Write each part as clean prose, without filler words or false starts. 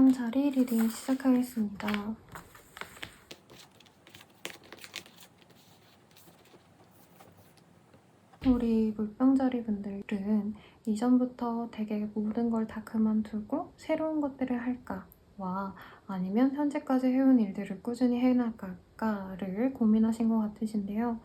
물병자리 리딩 시작하겠습니다. 우리 물병자리 분들은 이전부터 되게 모든 걸 다 그만두고 새로운 것들을 할까와 아니면 현재까지 해온 일들을 꾸준히 해나갈까를 고민하신 것 같으신데요.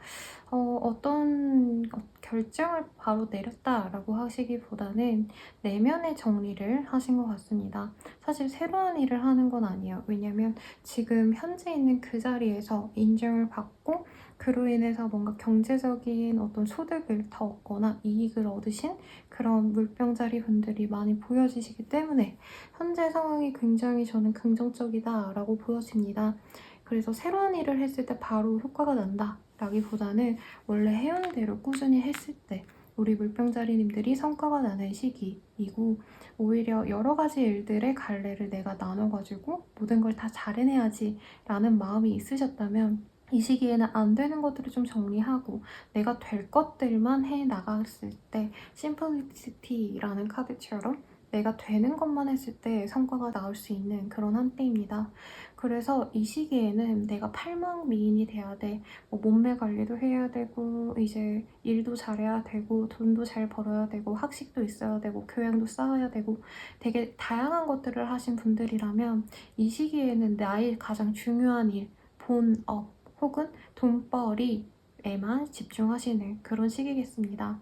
어떤 결정을 바로 내렸다라고 하시기보다는 내면의 정리를 하신 것 같습니다. 사실 새로운 일을 하는 건 아니에요. 왜냐면 지금 현재 있는 그 자리에서 인정을 받고 그로 인해서 뭔가 경제적인 어떤 소득을 더 얻거나 이익을 얻으신 그런 물병자리 분들이 많이 보여지시기 때문에 현재 상황이 굉장히 저는 긍정적이다라고 보여집니다. 그래서 새로운 일을 했을 때 바로 효과가 난다 라기보다는 원래 해온 대로 꾸준히 했을 때 우리 물병자리님들이 성과가 나는 시기이고, 오히려 여러 가지 일들의 갈래를 내가 나눠가지고 모든 걸 다 잘해내야지 라는 마음이 있으셨다면 이 시기에는 안 되는 것들을 좀 정리하고 내가 될 것들만 해 나갔을 때 심플리시티라는 카드처럼 내가 되는 것만 했을 때 성과가 나올 수 있는 그런 한때입니다. 그래서 이 시기에는 내가 팔방미인이 돼야 돼. 뭐 몸매 관리도 해야 되고 이제 일도 잘해야 되고 돈도 잘 벌어야 되고 학식도 있어야 되고 교양도 쌓아야 되고 되게 다양한 것들을 하신 분들이라면 이 시기에는 나의 가장 중요한 일, 본업 혹은 돈벌이에만 집중하시는 그런 시기겠습니다.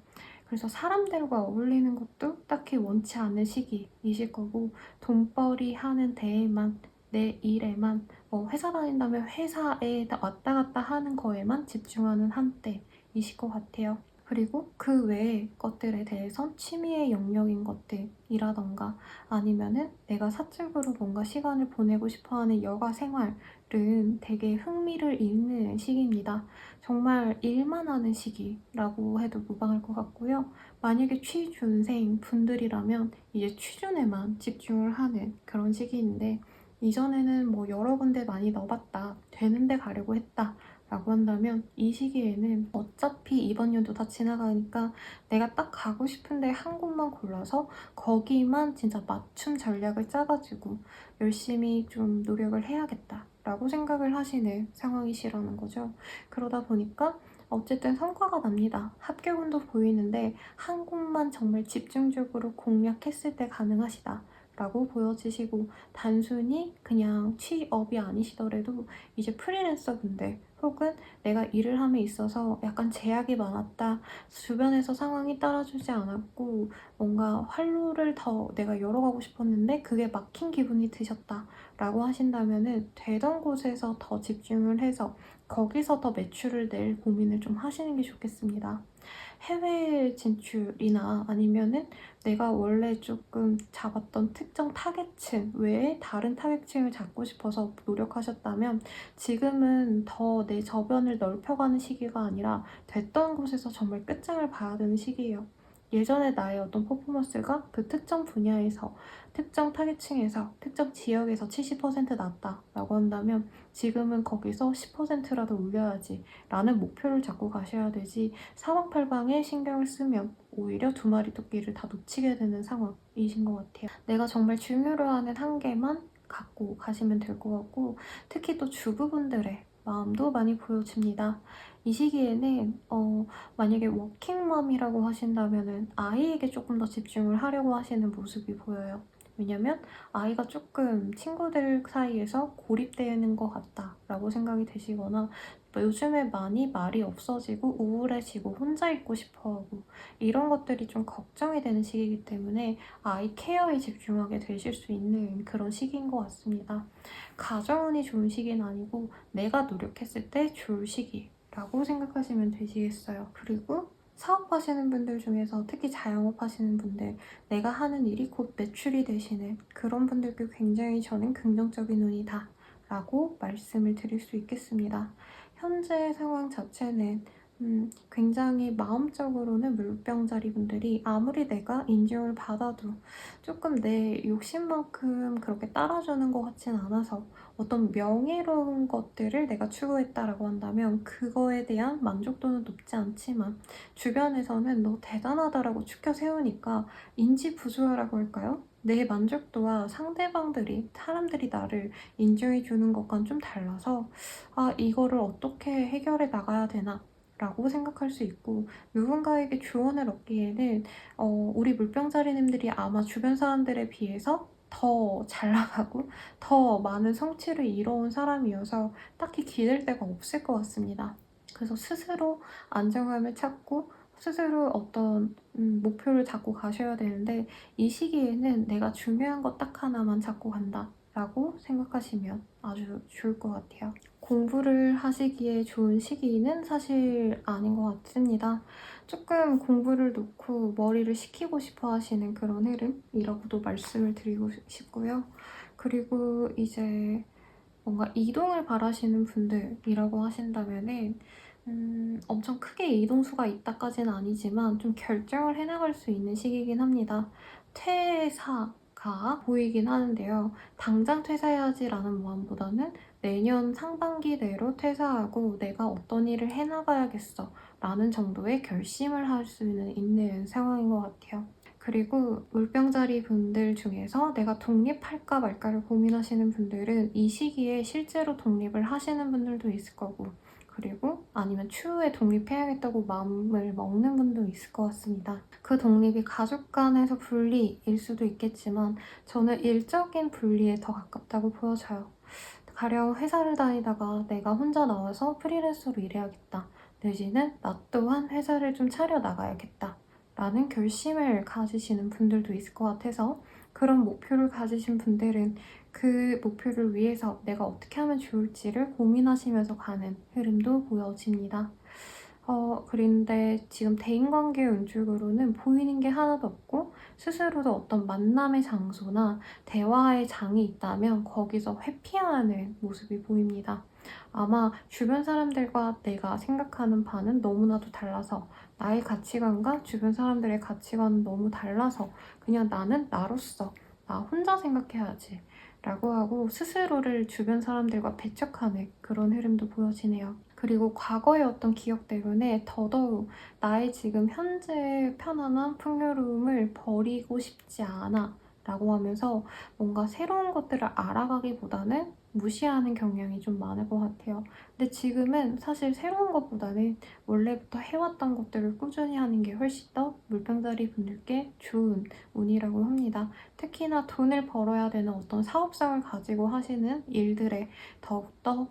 그래서 사람들과 어울리는 것도 딱히 원치 않는 시기이실 거고, 돈벌이 하는 데에만, 내 일에만, 회사 다닌다면 회사에 왔다 갔다 하는 거에만 집중하는 한때이실 것 같아요. 그리고 그 외의 것들에 대해선 취미의 영역인 것들이라던가 아니면은 내가 사적으로 뭔가 시간을 보내고 싶어하는 여가 생활은 되게 흥미를 잃는 시기입니다. 정말 일만 하는 시기라고 해도 무방할 것 같고요. 만약에 취준생 분들이라면 이제 취준에만 집중을 하는 그런 시기인데, 이전에는 뭐 여러 군데 많이 넣어봤다, 되는데 가려고 했다 라고 한다면 이 시기에는 어차피 이번 연도 다 지나가니까 내가 딱 가고 싶은데 한 곳만 골라서 거기만 진짜 맞춤 전략을 짜가지고 열심히 좀 노력을 해야겠다 라고 생각을 하시는 상황이시라는 거죠. 그러다 보니까 어쨌든 성과가 납니다. 합격운도 보이는데 한 곳만 정말 집중적으로 공략했을 때 가능하시다 라고 보여지시고, 단순히 그냥 취업이 아니시더라도 이제 프리랜서 분들 혹은 내가 일을 함에 있어서 약간 제약이 많았다, 주변에서 상황이 따라주지 않았고 뭔가 활로를 더 내가 열어가고 싶었는데 그게 막힌 기분이 드셨다 라고 하신다면은 되던 곳에서 더 집중을 해서 거기서 더 매출을 낼 고민을 좀 하시는 게 좋겠습니다. 해외 진출이나 아니면은 내가 원래 조금 잡았던 특정 타겟층 외에 다른 타겟층을 잡고 싶어서 노력하셨다면 지금은 더 내 저변을 넓혀가는 시기가 아니라 됐던 곳에서 정말 끝장을 봐야 되는 시기예요. 예전에 나의 어떤 퍼포먼스가 그 특정 분야에서, 특정 타겟층에서, 특정 지역에서 70% 났다라고 한다면 지금은 거기서 10%라도 올려야지 라는 목표를 잡고 가셔야 되지, 사방팔방에 신경을 쓰면 오히려 두 마리 토끼를 다 놓치게 되는 상황이신 것 같아요. 내가 정말 중요로 하는 한계만 갖고 가시면 될 것 같고, 특히 또 주부분들의 마음도 많이 보여집니다. 이 시기에는 만약에 워킹맘이라고 하신다면은 아이에게 조금 더 집중을 하려고 하시는 모습이 보여요. 왜냐면 아이가 조금 친구들 사이에서 고립되는 것 같다라고 생각이 되시거나 요즘에 많이 말이 없어지고 우울해지고 혼자 있고 싶어하고 이런 것들이 좀 걱정이 되는 시기이기 때문에 아이 케어에 집중하게 되실 수 있는 그런 시기인 것 같습니다. 가정운이 좋은 시기는 아니고 내가 노력했을 때 좋을 시기라고 생각하시면 되시겠어요. 그리고 사업하시는 분들 중에서 특히 자영업 하시는 분들, 내가 하는 일이 곧 매출이 되시는 그런 분들께 굉장히 저는 긍정적인 운이다 라고 말씀을 드릴 수 있겠습니다. 현재 상황 자체는 굉장히 마음적으로는 물병자리 분들이 아무리 내가 인정을 받아도 조금 내 욕심만큼 그렇게 따라주는 것 같진 않아서, 어떤 명예로운 것들을 내가 추구했다라고 한다면 그거에 대한 만족도는 높지 않지만 주변에서는 너 대단하다라고 추켜 세우니까 인지 부조화라고 할까요? 내 만족도와 사람들이 나를 인정해 주는 것과는 좀 달라서 이거를 어떻게 해결해 나가야 되나? 라고 생각할 수 있고, 누군가에게 조언을 얻기에는 우리 물병자리님들이 아마 주변 사람들에 비해서 더 잘 나가고 더 많은 성취를 이뤄온 사람이어서 딱히 기댈 데가 없을 것 같습니다. 그래서 스스로 안정감을 찾고 스스로 어떤 목표를 잡고 가셔야 되는데, 이 시기에는 내가 중요한 것 딱 하나만 잡고 간다 라고 생각하시면 아주 좋을 것 같아요. 공부를 하시기에 좋은 시기는 사실 아닌 것 같습니다. 조금 공부를 놓고 머리를 식히고 싶어 하시는 그런 흐름이라고도 말씀을 드리고 싶고요. 그리고 이제 뭔가 이동을 바라시는 분들이라고 하신다면은 엄청 크게 이동수가 있다까지는 아니지만 좀 결정을 해나갈 수 있는 시기이긴 합니다. 퇴사가 보이긴 하는데요. 당장 퇴사해야지라는 마음보다는 내년 상반기 내로 퇴사하고 내가 어떤 일을 해나가야겠어 라는 정도의 결심을 할 수는 있는 상황인 것 같아요. 그리고 물병자리 분들 중에서 내가 독립할까 말까를 고민하시는 분들은 이 시기에 실제로 독립을 하시는 분들도 있을 거고, 그리고 아니면 추후에 독립해야겠다고 마음을 먹는 분도 있을 것 같습니다. 그 독립이 가족 간에서 분리일 수도 있겠지만 저는 일적인 분리에 더 가깝다고 보여져요. 가령 회사를 다니다가 내가 혼자 나와서 프리랜서로 일해야겠다. 내지는 나 또한 회사를 좀 차려 나가야겠다. 라는 결심을 가지시는 분들도 있을 것 같아서, 그런 목표를 가지신 분들은 그 목표를 위해서 내가 어떻게 하면 좋을지를 고민하시면서 가는 흐름도 보여집니다. 그런데 지금 대인관계 운쪽으로는 보이는 게 하나도 없고, 스스로도 어떤 만남의 장소나 대화의 장이 있다면 거기서 회피하는 모습이 보입니다. 아마 주변 사람들과 내가 생각하는 바는 너무나도 달라서, 나의 가치관과 주변 사람들의 가치관은 너무 달라서 그냥 나는 나로서 나 혼자 생각해야지 라고 하고 스스로를 주변 사람들과 배척하는 그런 흐름도 보여지네요. 그리고 과거의 어떤 기억 때문에 더더욱 나의 지금 현재의 편안한 풍요로움을 버리고 싶지 않아 라고 하면서 뭔가 새로운 것들을 알아가기보다는 무시하는 경향이 좀 많을 것 같아요. 근데 지금은 사실 새로운 것보다는 원래부터 해왔던 것들을 꾸준히 하는 게 훨씬 더 물병자리 분들께 좋은 운이라고 합니다. 특히나 돈을 벌어야 되는 어떤 사업성을 가지고 하시는 일들에 더욱더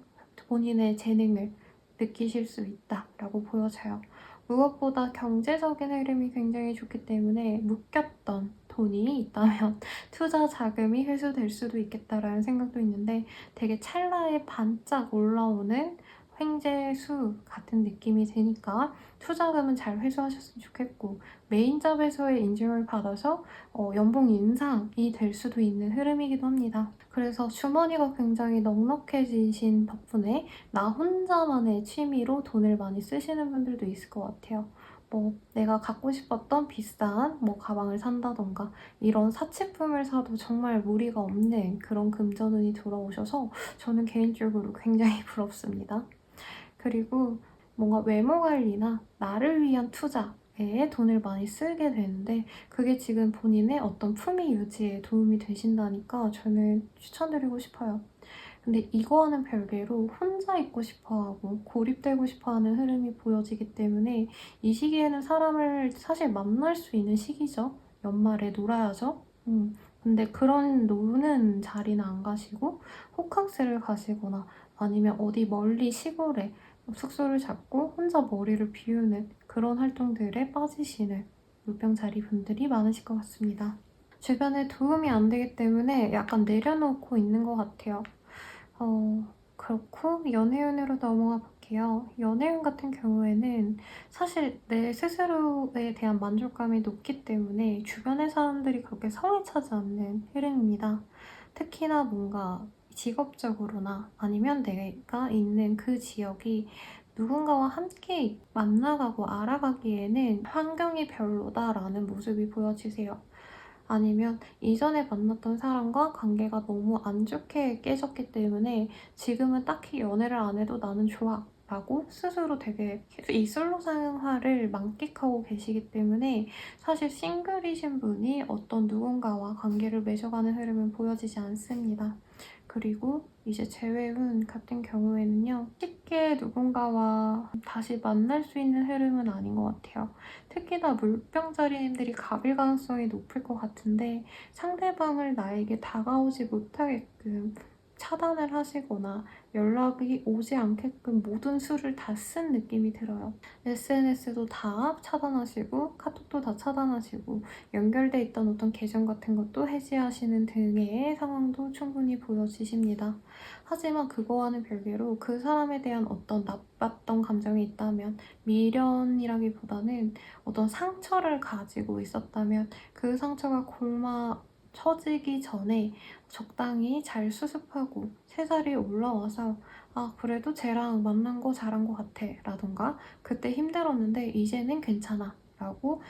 본인의 재능을 느끼실 수 있다라고 보여져요. 무엇보다 경제적인 흐름이 굉장히 좋기 때문에 묶였던 돈이 있다면 투자 자금이 회수될 수도 있겠다라는 생각도 있는데, 되게 찰나에 반짝 올라오는 횡재수 같은 느낌이 드니까 투자금은 잘 회수하셨으면 좋겠고, 메인잡에서의 인증을 받아서 연봉 인상이 될 수도 있는 흐름이기도 합니다. 그래서 주머니가 굉장히 넉넉해지신 덕분에 나 혼자만의 취미로 돈을 많이 쓰시는 분들도 있을 것 같아요. 뭐 내가 갖고 싶었던 비싼 가방을 산다던가 이런 사치품을 사도 정말 무리가 없는 그런 금전운이 돌아오셔서 저는 개인적으로 굉장히 부럽습니다. 그리고 뭔가 외모 관리나 나를 위한 투자에 돈을 많이 쓰게 되는데, 그게 지금 본인의 어떤 품위 유지에 도움이 되신다니까 저는 추천드리고 싶어요. 근데 이거와는 별개로 혼자 있고 싶어하고 고립되고 싶어하는 흐름이 보여지기 때문에 이 시기에는 사람을 사실 만날 수 있는 시기죠. 연말에 놀아야죠. 근데 그런 노는 자리는 안 가시고 호캉스를 가시거나 아니면 어디 멀리 시골에 숙소를 잡고 혼자 머리를 비우는 그런 활동들에 빠지시는 물병자리 분들이 많으실 것 같습니다. 주변에 도움이 안 되기 때문에 약간 내려놓고 있는 것 같아요. 그렇고 연애운으로 넘어가 볼게요. 연애운 같은 경우에는 사실 내 스스로에 대한 만족감이 높기 때문에 주변의 사람들이 그렇게 성에 차지 않는 흐름입니다. 특히나 뭔가 직업적으로나 아니면 내가 있는 그 지역이 누군가와 함께 만나가고 알아가기에는 환경이 별로다라는 모습이 보여지세요. 아니면 이전에 만났던 사람과 관계가 너무 안 좋게 깨졌기 때문에 지금은 딱히 연애를 안 해도 나는 좋아 라고 스스로 되게 이 솔로 생활을 만끽하고 계시기 때문에 사실 싱글이신 분이 어떤 누군가와 관계를 맺어가는 흐름은 보여지지 않습니다. 그리고 이제 재회운 같은 경우에는요. 쉽게 누군가와 다시 만날 수 있는 흐름은 아닌 것 같아요. 특히나 물병자리님들이 갑일 가능성이 높을 것 같은데 상대방을 나에게 다가오지 못하게끔 차단을 하시거나 연락이 오지 않게끔 모든 수를 다 쓴 느낌이 들어요. SNS도 다 차단하시고 카톡도 다 차단하시고 연결돼 있던 어떤 계정 같은 것도 해지하시는 등의 상황도 충분히 보여지십니다. 하지만 그거와는 별개로 그 사람에 대한 어떤 나빴던 감정이 있다면 미련이라기보다는 어떤 상처를 가지고 있었다면 그 상처가 처지기 전에 적당히 잘 수습하고 새살이 올라와서 아 그래도 쟤랑 만난 거 잘한 것 같아 라던가 그때 힘들었는데 이제는 괜찮아 라고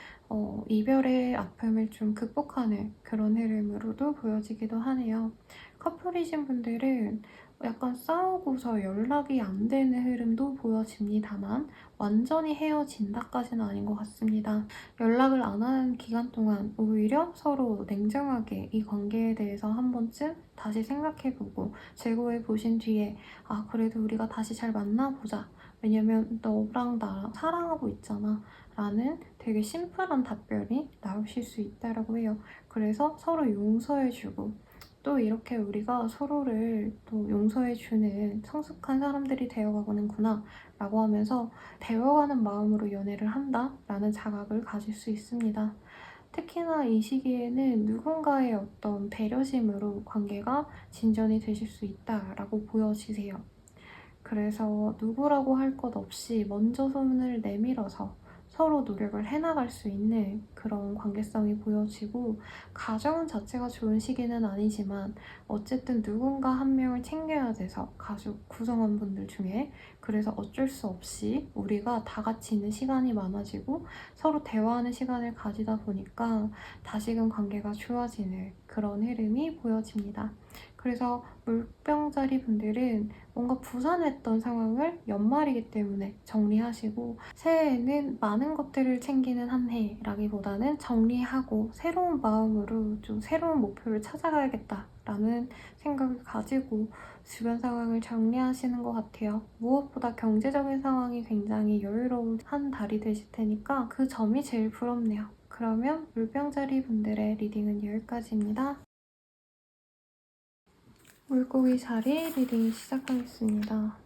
이별의 아픔을 좀 극복하는 그런 흐름으로도 보여지기도 하네요. 커플이신 분들은 약간 싸우고서 연락이 안 되는 흐름도 보여집니다만 완전히 헤어진다까지는 아닌 것 같습니다. 연락을 안 하는 기간 동안 오히려 서로 냉정하게 이 관계에 대해서 한 번쯤 다시 생각해보고 재고해 보신 뒤에 아 그래도 우리가 다시 잘 만나보자. 왜냐면 너랑 나랑 사랑하고 있잖아. 라는 되게 심플한 답변이 나오실 수 있다고 해요. 그래서 서로 용서해주고 또 이렇게 우리가 서로를 또 용서해주는 성숙한 사람들이 되어가는구나 라고 하면서 배워가는 마음으로 연애를 한다라는 자각을 가질 수 있습니다. 특히나 이 시기에는 누군가의 어떤 배려심으로 관계가 진전이 되실 수 있다라고 보여지세요. 그래서 누구라고 할 것 없이 먼저 손을 내밀어서 서로 노력을 해나갈 수 있는 그런 관계성이 보여지고 가정 자체가 좋은 시기는 아니지만 어쨌든 누군가 한 명을 챙겨야 돼서 가족 구성원분들 중에 그래서 어쩔 수 없이 우리가 다 같이 있는 시간이 많아지고 서로 대화하는 시간을 가지다 보니까 다시금 관계가 좋아지는 그런 흐름이 보여집니다. 그래서 물병자리 분들은 뭔가 부산했던 상황을 연말이기 때문에 정리하시고 새해에는 많은 것들을 챙기는 한 해라기보다는 정리하고 새로운 마음으로 좀 새로운 목표를 찾아가야겠다라는 생각을 가지고 주변 상황을 정리하시는 것 같아요. 무엇보다 경제적인 상황이 굉장히 여유로운 한 달이 되실 테니까 그 점이 제일 부럽네요. 그러면 물병자리 분들의 리딩은 여기까지입니다. 물고기 자리 리딩 시작하겠습니다.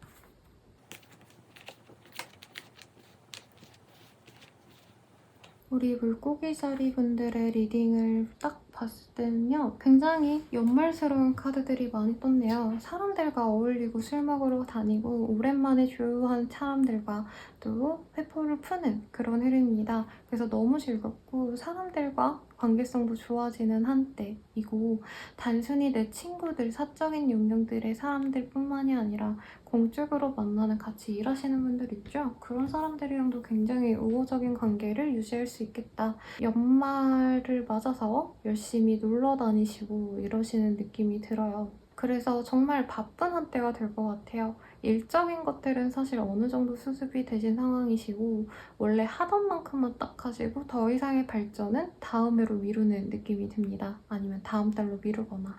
우리 물고기 자리 분들의 리딩을 딱 봤을 때는요. 굉장히 연말스러운 카드들이 많이 떴네요. 사람들과 어울리고 술 먹으러 다니고 오랜만에 조용한 사람들과 또 회포를 푸는 그런 흐름입니다. 그래서 너무 즐겁고 사람들과 관계성도 좋아지는 한때이고 단순히 내 친구들, 사적인 용량들의 사람들뿐만이 아니라 공적으로 만나는 같이 일하시는 분들 있죠? 그런 사람들이랑도 굉장히 우호적인 관계를 유지할 수 있겠다. 연말을 맞아서 열심히 놀러 다니시고 이러시는 느낌이 들어요. 그래서 정말 바쁜 한때가 될 것 같아요. 일적인 것들은 사실 어느 정도 수습이 되신 상황이시고 원래 하던 만큼만 딱 하시고 더 이상의 발전은 다음 해로 미루는 느낌이 듭니다. 아니면 다음 달로 미루거나.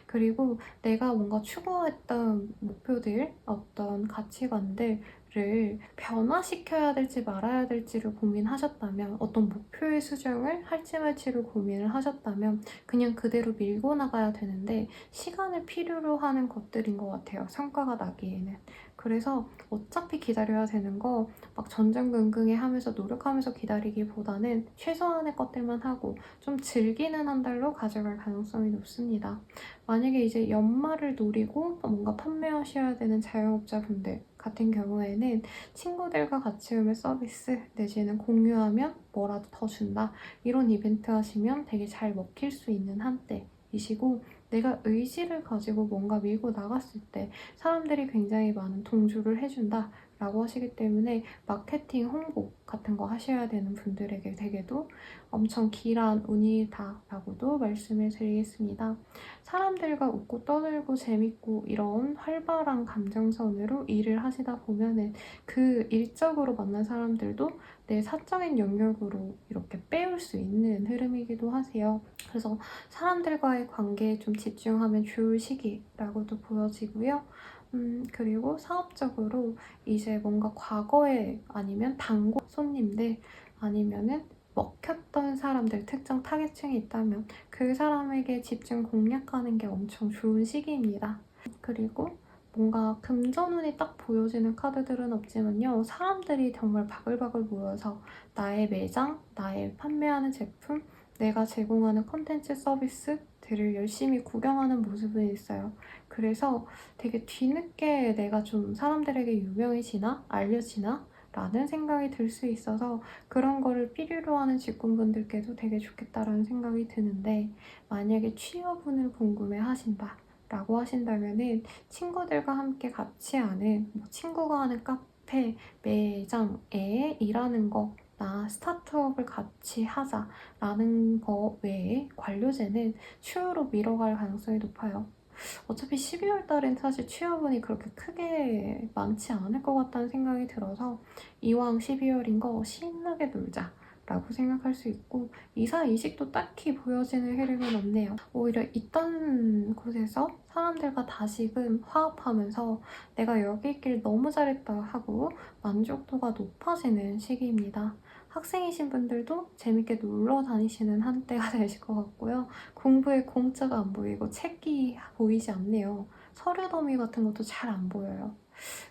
그리고 내가 뭔가 추구했던 목표들, 어떤 가치관들을 변화시켜야 될지 말아야 될지를 고민하셨다면, 어떤 목표의 수정을 할지 말지를 고민을 하셨다면 그냥 그대로 밀고 나가야 되는데 시간을 필요로 하는 것들인 것 같아요. 성과가 나기에는. 그래서 어차피 기다려야 되는 거 막 전전긍긍해 하면서 노력하면서 기다리기보다는 최소한의 것들만 하고 좀 즐기는 한 달로 가져갈 가능성이 높습니다. 만약에 이제 연말을 노리고 뭔가 판매하셔야 되는 자영업자분들 같은 경우에는 친구들과 같이 오면 서비스 내지는 공유하면 뭐라도 더 준다 이런 이벤트 하시면 되게 잘 먹힐 수 있는 한때이시고 내가 의지를 가지고 뭔가 밀고 나갔을 때 사람들이 굉장히 많은 동조를 해준다 라고 하시기 때문에 마케팅, 홍보 같은 거 하셔야 되는 분들에게 되게도 엄청 길한 운이다라고도 말씀을 드리겠습니다. 사람들과 웃고 떠들고 재밌고 이런 활발한 감정선으로 일을 하시다 보면은 그 일적으로 만난 사람들도 내 사적인 영역으로 이렇게 빼올 수 있는 흐름이기도 하세요. 그래서 사람들과의 관계에 좀 집중하면 좋을 시기라고도 보여지고요. 그리고 사업적으로 이제 뭔가 과거에 아니면 단골 손님들 아니면은 먹혔던 사람들, 특정 타겟층이 있다면 그 사람에게 집중 공략하는 게 엄청 좋은 시기입니다. 그리고 뭔가 금전운이 딱 보여지는 카드들은 없지만요. 사람들이 정말 바글바글 모여서 나의 매장, 나의 판매하는 제품, 내가 제공하는 콘텐츠 서비스들을 열심히 구경하는 모습은 있어요. 그래서 되게 뒤늦게 내가 좀 사람들에게 유명해지나? 알려지나? 라는 생각이 들 수 있어서 그런 거를 필요로 하는 직군분들께도 되게 좋겠다라는 생각이 드는데, 만약에 취업운을 궁금해 하신다 라고 하신다면은 친구들과 함께 같이 하는 뭐 친구가 하는 카페, 매장에 일하는 거나 스타트업을 같이 하자라는 거 외에 관료제는 추후로 미뤄갈 가능성이 높아요. 어차피 12월 달엔 사실 취업운이 그렇게 크게 많지 않을 것 같다는 생각이 들어서 이왕 12월인 거 신나게 놀자 라고 생각할 수 있고, 이사 이직도 딱히 보여지는 흐름은 없네요. 오히려 있던 곳에서 사람들과 다시금 화합하면서 내가 여기 있길 너무 잘했다 하고 만족도가 높아지는 시기입니다. 학생이신 분들도 재밌게 놀러 다니시는 한때가 되실 것 같고요. 공부에 공짜가 안 보이고 책이 보이지 않네요. 서류 더미 같은 것도 잘 안 보여요.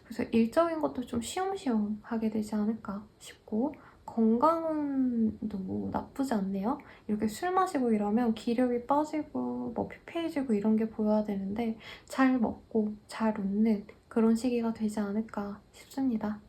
그래서 일적인 것도 좀 쉬엄쉬엄 하게 되지 않을까 싶고, 건강도 나쁘지 않네요. 이렇게 술 마시고 이러면 기력이 빠지고 뭐 피폐해지고 이런 게 보여야 되는데 잘 먹고 잘 웃는 그런 시기가 되지 않을까 싶습니다.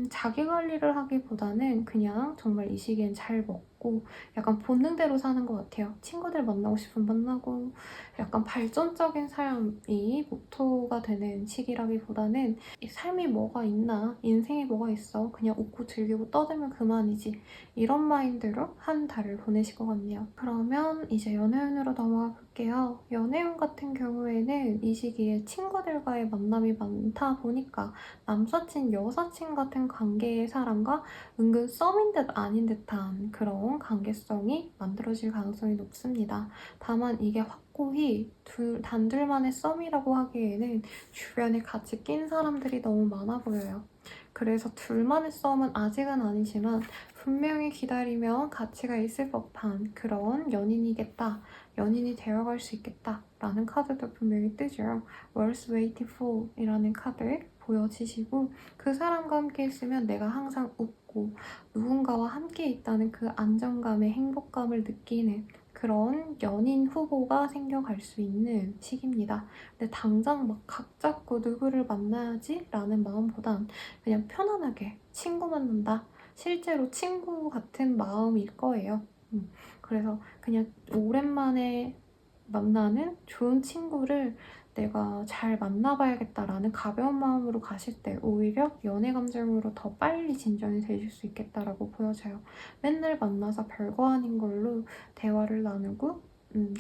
자기 관리를 하기보다는 그냥 정말 이 시기엔 잘 먹고 약간 본능대로 사는 것 같아요. 친구들 만나고 싶으면 만나고 약간 발전적인 삶이 모토가 되는 시기라기보다는 이 삶이 뭐가 있나, 인생이 뭐가 있어, 그냥 웃고 즐기고 떠들면 그만이지, 이런 마인드로 한 달을 보내실 것 같네요. 그러면 이제 연애운으로 넘어가 볼게요. 연애운 같은 경우에는 이 시기에 친구들과의 만남이 많다 보니까 남사친, 여사친 같은 관계의 사람과 은근 썸인 듯 아닌 듯한 그런 관계성이 만들어질 가능성이 높습니다. 다만 이게 확고히 단둘만의 썸이라고 하기에는 주변에 같이 낀 사람들이 너무 많아 보여요. 그래서 둘만의 썸은 아직은 아니지만 분명히 기다리면 가치가 있을 법한 그런 연인이겠다, 연인이 되어갈 수 있겠다 라는 카드도 분명히 뜨죠. Worth Waiting For 이라는 카드 보여지시고, 그 사람과 함께 있으면 내가 항상 웃고 누군가와 함께 있다는 그 안정감의 행복감을 느끼는 그런 연인 후보가 생겨갈 수 있는 시기입니다. 근데 당장 막 각 잡고 누구를 만나야지 라는 마음보단 그냥 편안하게 친구 만난다, 실제로 친구 같은 마음일 거예요. 그래서 그냥 오랜만에 만나는 좋은 친구를 내가 잘 만나봐야겠다라는 가벼운 마음으로 가실 때 오히려 연애 감정으로 더 빨리 진전이 되실 수 있겠다라고 보여져요. 맨날 만나서 별거 아닌 걸로 대화를 나누고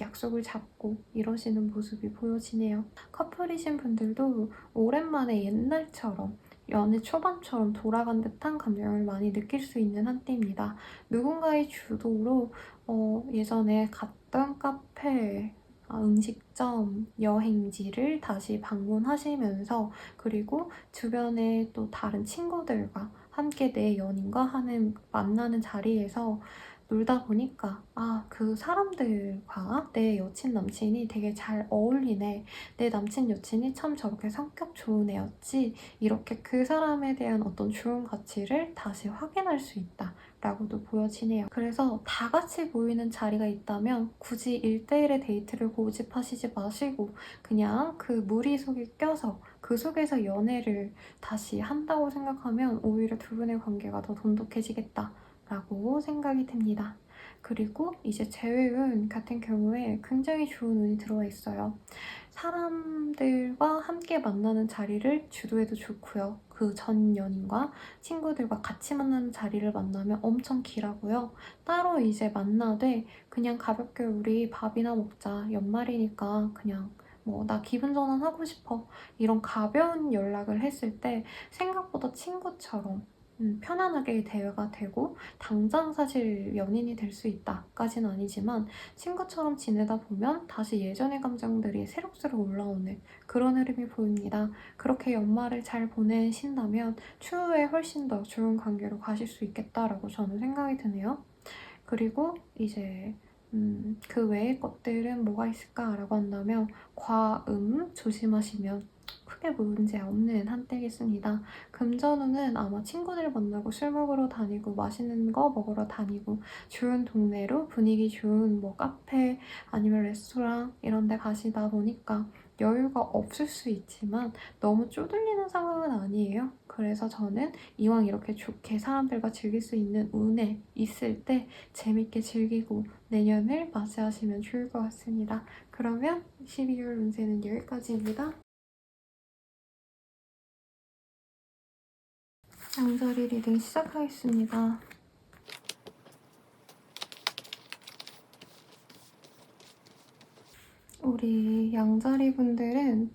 약속을 잡고 이러시는 모습이 보여지네요. 커플이신 분들도 오랜만에 옛날처럼 연애 초반처럼 돌아간 듯한 감정을 많이 느낄 수 있는 한때입니다. 누군가의 주도로 예전에 갔던 카페, 음식점, 여행지를 다시 방문하시면서, 그리고 주변에 또 다른 친구들과 함께 내 연인과 하는 만나는 자리에서 놀다 보니까 그 사람들과 내 여친 남친이 되게 잘 어울리네, 내 남친 여친이 참 저렇게 성격 좋은 애였지, 이렇게 그 사람에 대한 어떤 좋은 가치를 다시 확인할 수 있다 라고도 보여지네요. 그래서 다 같이 모이는 자리가 있다면 굳이 1대1의 데이트를 고집하시지 마시고 그냥 그 무리 속에 껴서 그 속에서 연애를 다시 한다고 생각하면 오히려 두 분의 관계가 더 돈독해지겠다 라고 생각이 듭니다. 그리고 이제 재회운 같은 경우에 굉장히 좋은 운이 들어와 있어요. 사람들과 함께 만나는 자리를 주도해도 좋고요. 그 전 연인과 친구들과 같이 만나는 자리를 만나면 엄청 길하고요. 따로 이제 만나되 그냥 가볍게 우리 밥이나 먹자. 연말이니까 그냥 뭐 나 기분 전환하고 싶어. 이런 가벼운 연락을 했을 때 생각보다 친구처럼 편안하게 대화가 되고 당장 사실 연인이 될 수 있다까지는 아니지만 친구처럼 지내다 보면 다시 예전의 감정들이 새록새록 올라오는 그런 흐름이 보입니다. 그렇게 연말을 잘 보내신다면 추후에 훨씬 더 좋은 관계로 가실 수 있겠다라고 저는 생각이 드네요. 그리고 이제 그 외의 것들은 뭐가 있을까라고 한다면 과음 조심하시면 크게 문제 없는 한때겠습니다. 금전운은 아마 친구들 만나고 술 먹으러 다니고 맛있는 거 먹으러 다니고 좋은 동네로 분위기 좋은 뭐 카페 아니면 레스토랑 이런 데 가시다 보니까 여유가 없을 수 있지만 너무 쪼들리는 상황은 아니에요. 그래서 저는 이왕 이렇게 좋게 사람들과 즐길 수 있는 운에 있을 때 재밌게 즐기고 내년을 맞이하시면 좋을 것 같습니다. 그러면 12월 운세는 여기까지입니다. 양자리 리딩 시작하겠습니다. 우리 양자리 분들은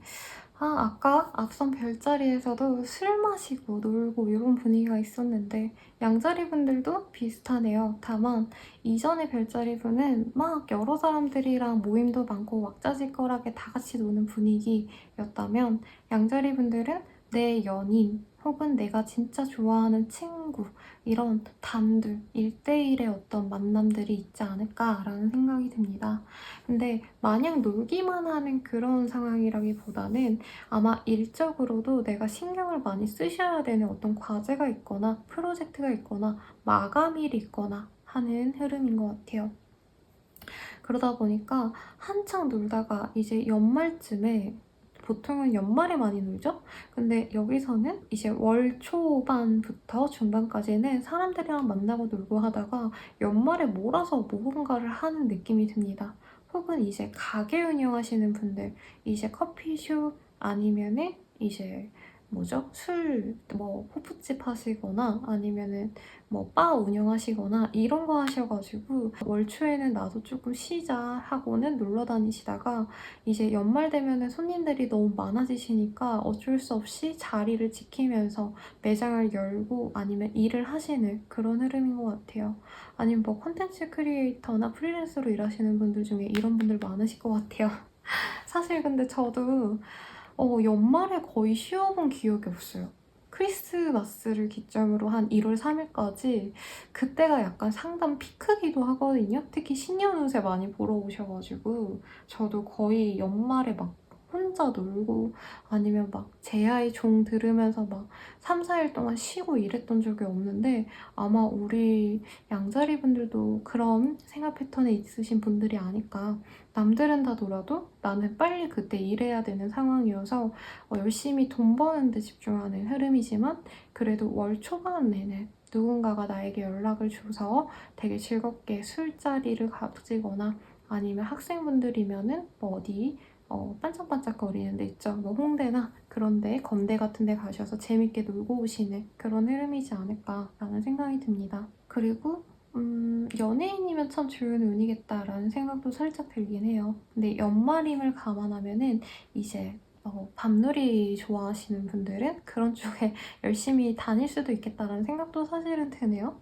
아까 앞선 별자리에서도 술 마시고 놀고 이런 분위기가 있었는데 양자리 분들도 비슷하네요. 다만 이전의 별자리 분은 막 여러 사람들이랑 모임도 많고 왁자지껄하게 다 같이 노는 분위기였다면 양자리 분들은 내 연인 혹은 내가 진짜 좋아하는 친구 이런 단둘 1대1의 어떤 만남들이 있지 않을까라는 생각이 듭니다. 근데 마냥 놀기만 하는 그런 상황이라기보다는 아마 일적으로도 내가 신경을 많이 쓰셔야 되는 어떤 과제가 있거나 프로젝트가 있거나 마감일이 있거나 하는 흐름인 것 같아요. 그러다 보니까 한창 놀다가 이제 연말쯤에 보통은 연말에 많이 놀죠? 근데 여기서는 이제 월 초반부터 중반까지는 사람들이랑 만나고 놀고 하다가 연말에 몰아서 무언가를 하는 느낌이 듭니다. 혹은 이제 가게 운영하시는 분들, 이제 커피숍 아니면은 이제 뭐죠? 호프집 하시거나 아니면은 뭐 바 운영하시거나 이런 거 하셔가지고 월 초에는 나도 조금 쉬자 하고는 놀러 다니시다가 이제 연말 되면은 손님들이 너무 많아지시니까 어쩔 수 없이 자리를 지키면서 매장을 열고 아니면 일을 하시는 그런 흐름인 것 같아요. 아니면 뭐 콘텐츠 크리에이터나 프리랜서로 일하시는 분들 중에 이런 분들 많으실 것 같아요. 사실 근데 저도 연말에 거의 쉬어본 기억이 없어요. 크리스마스를 기점으로 한 1월 3일까지 그때가 약간 상담 피크기도 하거든요. 특히 신년 운세 많이 보러 오셔가지고 저도 거의 연말에 막 혼자 놀고 아니면 막 제아의 종 들으면서 막 3, 4일 동안 쉬고 이랬던 적이 없는데 아마 우리 양자리 분들도 그런 생활 패턴에 있으신 분들이 아닐까. 남들은 다 놀아도 나는 빨리 그때 일해야 되는 상황이어서 열심히 돈 버는 데 집중하는 흐름이지만 그래도 월 초반 내내 누군가가 나에게 연락을 줘서 되게 즐겁게 술자리를 가지거나 아니면 학생분들이면은 뭐 어디 반짝반짝거리는 데 있죠. 뭐 홍대나 그런 데, 건대 같은 데 가셔서 재밌게 놀고 오시는 그런 흐름이지 않을까라는 생각이 듭니다. 그리고 연예인이면 참 좋은 운이겠다라는 생각도 살짝 들긴 해요. 근데 연말임을 감안하면은 이제 밤놀이 좋아하시는 분들은 그런 쪽에 열심히 다닐 수도 있겠다라는 생각도 사실은 드네요.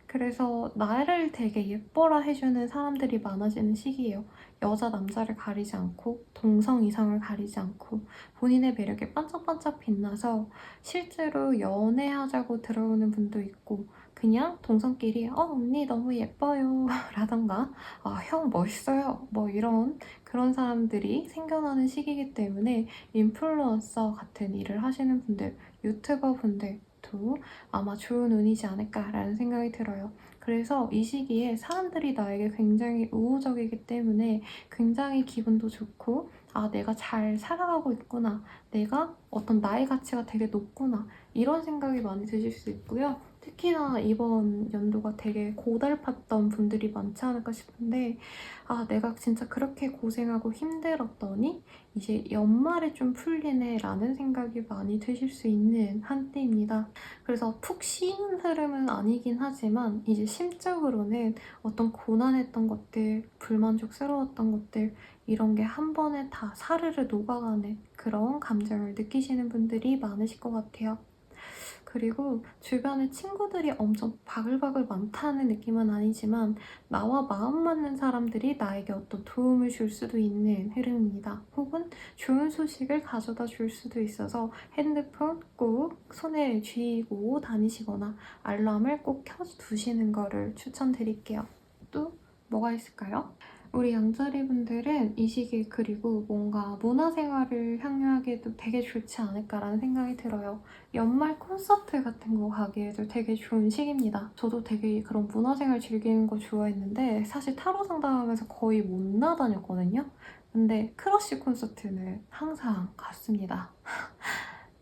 그래서 나를 되게 예뻐라 해주는 사람들이 많아지는 시기예요. 여자, 남자를 가리지 않고 동성, 이성을 가리지 않고 본인의 매력에 반짝반짝 빛나서 실제로 연애하자고 들어오는 분도 있고 그냥 동성끼리 언니 너무 예뻐요 라던가 형 멋있어요 뭐 이런 그런 사람들이 생겨나는 시기이기 때문에 인플루언서 같은 일을 하시는 분들, 유튜버 분들도 아마 좋은 운이지 않을까라는 생각이 들어요. 그래서 이 시기에 사람들이 나에게 굉장히 우호적이기 때문에 굉장히 기분도 좋고 내가 잘 살아가고 있구나. 내가 어떤 나의 가치가 되게 높구나. 이런 생각이 많이 드실 수 있고요. 특히나 이번 연도가 되게 고달팠던 분들이 많지 않을까 싶은데 내가 진짜 그렇게 고생하고 힘들었더니 이제 연말에 좀 풀리네 라는 생각이 많이 드실 수 있는 한때입니다. 그래서 푹 쉬는 흐름은 아니긴 하지만 이제 심적으로는 어떤 고난했던 것들, 불만족스러웠던 것들 이런 게 한 번에 다 사르르 녹아가는 그런 감정을 느끼시는 분들이 많으실 것 같아요. 그리고 주변에 친구들이 엄청 바글바글 많다는 느낌은 아니지만 나와 마음 맞는 사람들이 나에게 어떤 도움을 줄 수도 있는 흐름입니다. 혹은 좋은 소식을 가져다 줄 수도 있어서 핸드폰 꼭 손에 쥐고 다니시거나 알람을 꼭 켜두시는 거를 추천드릴게요. 또 뭐가 있을까요? 우리 양자리 분들은 이 시기 그리고 뭔가 문화생활을 향유하기에도 되게 좋지 않을까라는 생각이 들어요. 연말 콘서트 같은 거 가기에도 되게 좋은 시기입니다. 저도 되게 그런 문화생활 즐기는 거 좋아했는데 사실 타로 상담하면서 거의 못 나다녔거든요. 근데 크러쉬 콘서트는 항상 갔습니다.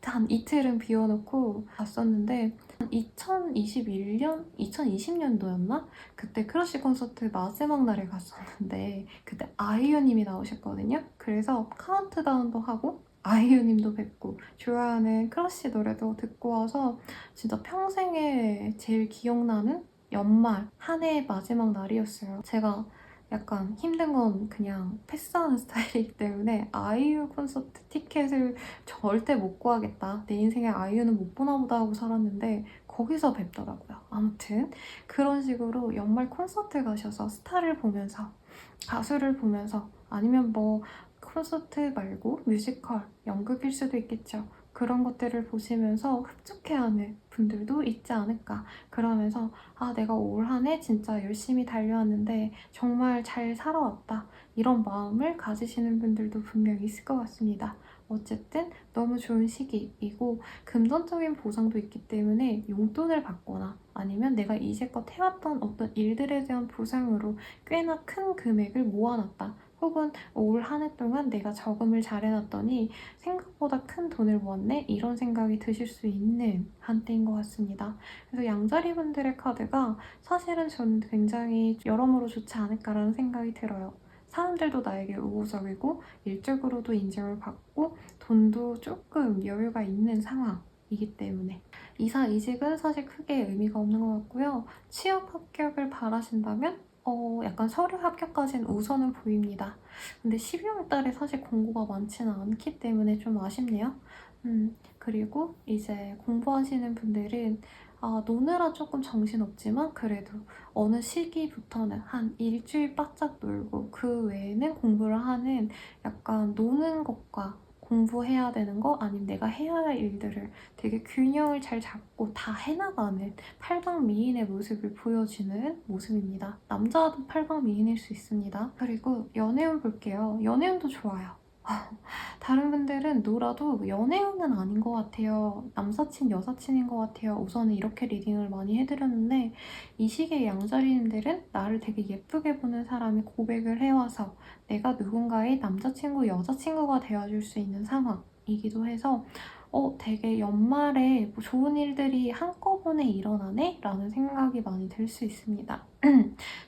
한 이틀은 비워놓고 갔었는데 2021년? 2020년도였나? 그때 크러쉬 콘서트 마지막 날에 갔었는데 그때 아이유님이 나오셨거든요. 그래서 카운트다운도 하고 아이유님도 뵙고 좋아하는 크러쉬 노래도 듣고 와서 진짜 평생에 제일 기억나는 연말 한 해의 마지막 날이었어요. 제가 약간 힘든 건 그냥 패스하는 스타일이기 때문에 아이유 콘서트 티켓을 절대 못 구하겠다. 내 인생에 아이유는 못 보나 보다 하고 살았는데 거기서 뵙더라고요. 아무튼 그런 식으로 연말 콘서트 가셔서 스타를 보면서 가수를 보면서 아니면 뭐 콘서트 말고 뮤지컬, 연극일 수도 있겠죠. 그런 것들을 보시면서 흡족해하는 분들도 있지 않을까. 그러면서 내가 올 한 해 진짜 열심히 달려왔는데 정말 잘 살아왔다. 이런 마음을 가지시는 분들도 분명히 있을 것 같습니다. 어쨌든 너무 좋은 시기이고 금전적인 보상도 있기 때문에 용돈을 받거나 아니면 내가 이제껏 해왔던 어떤 일들에 대한 보상으로 꽤나 큰 금액을 모아놨다. 혹은 올 한 해 동안 내가 저금을 잘 해놨더니 생각보다 큰 돈을 모았네? 이런 생각이 드실 수 있는 한때인 것 같습니다. 그래서 양자리 분들의 카드가 사실은 저는 굉장히 여러모로 좋지 않을까라는 생각이 들어요. 사람들도 나에게 우호적이고 일적으로도 인정을 받고 돈도 조금 여유가 있는 상황이기 때문에 이사 이직은 사실 크게 의미가 없는 것 같고요. 취업 합격을 바라신다면 약간 서류 합격까지는 우선은 보입니다. 근데 12월 달에 사실 공고가 많지는 않기 때문에 좀 아쉽네요. 그리고 이제 공부하시는 분들은 노느라 조금 정신없지만 그래도 어느 시기부터는 한 일주일 바짝 놀고 그 외에는 공부를 하는 약간 노는 것과 공부해야 되는 거 아니면 내가 해야 할 일들을 되게 균형을 잘 잡고 다 해나가는 팔방미인의 모습을 보여주는 모습입니다. 남자도 팔방미인일 수 있습니다. 그리고 연애운 볼게요. 연애운도 좋아요. 다른 분들은 놀아도 연애운은 아닌 것 같아요. 남사친, 여사친인 것 같아요. 우선은 이렇게 리딩을 많이 해드렸는데 이 시기의 양자리님들은 나를 되게 예쁘게 보는 사람이 고백을 해와서 내가 누군가의 남자친구, 여자친구가 되어줄 수 있는 상황이기도 해서 되게 연말에 뭐 좋은 일들이 한꺼번에 일어나네? 라는 생각이 많이 들 수 있습니다.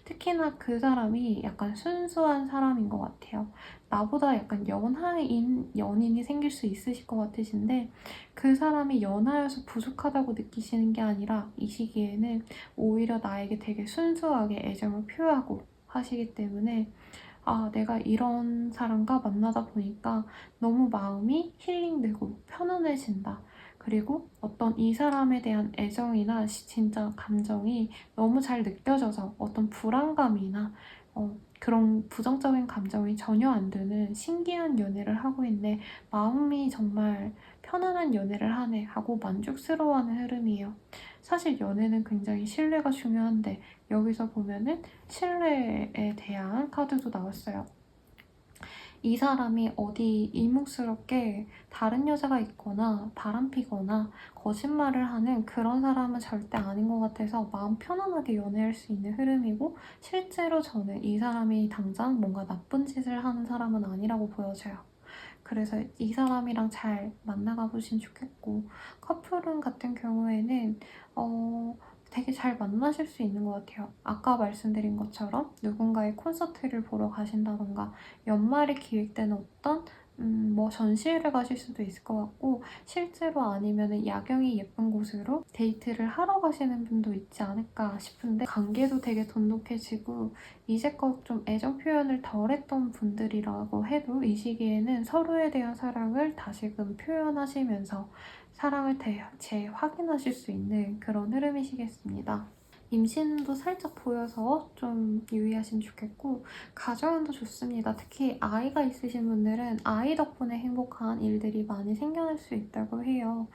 특히나 그 사람이 약간 순수한 사람인 것 같아요. 나보다 약간 연하인 연인이 생길 수 있으실 것 같으신데 그 사람이 연하여서 부족하다고 느끼시는 게 아니라 이 시기에는 오히려 나에게 되게 순수하게 애정을 표하고 하시기 때문에 내가 이런 사람과 만나다 보니까 너무 마음이 힐링되고 편안해진다. 그리고 어떤 이 사람에 대한 애정이나 진짜 감정이 너무 잘 느껴져서 어떤 불안감이나 그런 부정적인 감정이 전혀 안 드는 신기한 연애를 하고 있네. 마음이 정말 편안한 연애를 하네 하고 만족스러워하는 흐름이에요. 사실 연애는 굉장히 신뢰가 중요한데 여기서 보면은 신뢰에 대한 카드도 나왔어요. 이 사람이 어디 이목스럽게 다른 여자가 있거나 바람피거나 거짓말을 하는 그런 사람은 절대 아닌 것 같아서 마음 편안하게 연애할 수 있는 흐름이고 실제로 저는 이 사람이 당장 뭔가 나쁜 짓을 하는 사람은 아니라고 보여져요. 그래서 이 사람이랑 잘 만나가 보시면 좋겠고, 커플운 같은 경우에는 되게 잘 만나실 수 있는 것 같아요. 아까 말씀드린 것처럼 누군가의 콘서트를 보러 가신다던가 연말에 기획되는 어떤 뭐 전시회를 가실 수도 있을 것 같고, 실제로 아니면 야경이 예쁜 곳으로 데이트를 하러 가시는 분도 있지 않을까 싶은데, 관계도 되게 돈독해지고 이제껏 좀 애정 표현을 덜 했던 분들이라고 해도 이 시기에는 서로에 대한 사랑을 다시금 표현하시면서 사랑을 재확인하실 수 있는 그런 흐름이시겠습니다. 임신도 살짝 보여서 좀 유의하시면 좋겠고, 가정운도 좋습니다. 특히 아이가 있으신 분들은 아이 덕분에 행복한 일들이 많이 생겨날 수 있다고 해요.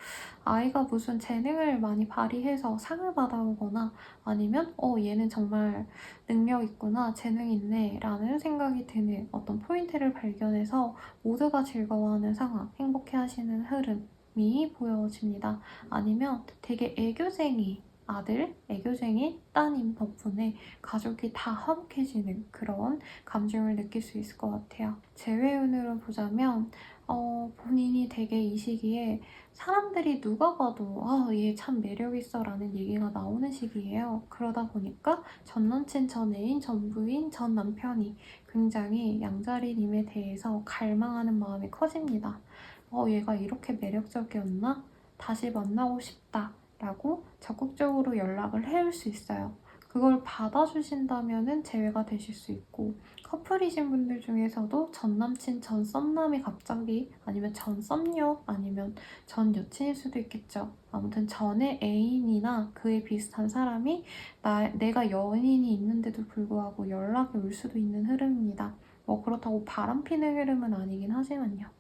아이가 무슨 재능을 많이 발휘해서 상을 받아오거나 아니면 얘는 정말 능력 있구나, 재능 있네 라는 생각이 드는 어떤 포인트를 발견해서 모두가 즐거워하는 상황, 행복해하시는 흐름이 보여집니다. 아니면 되게 애교쟁이 아들, 애교쟁이 따님 덕분에 가족이 다 화목해지는 그런 감정을 느낄 수 있을 것 같아요. 재회운으로 보자면 본인이 되게 이 시기에 사람들이 누가 봐도 얘 참 매력있어 라는 얘기가 나오는 시기예요. 그러다 보니까 전 남친, 전 애인, 전 부인, 전 남편이 굉장히 양자리님에 대해서 갈망하는 마음이 커집니다. 얘가 이렇게 매력적이었나? 다시 만나고 싶다 라고 적극적으로 연락을 해올 수 있어요. 그걸 받아주신다면 재회가 되실 수 있고, 커플이신 분들 중에서도 전 남친, 전 썸남이 갑자기, 아니면 전 썸녀, 아니면 전 여친일 수도 있겠죠. 아무튼 전의 애인이나 그에 비슷한 사람이 내가 연인이 있는데도 불구하고 연락이 올 수도 있는 흐름입니다. 뭐 그렇다고 바람피는 흐름은 아니긴 하지만요.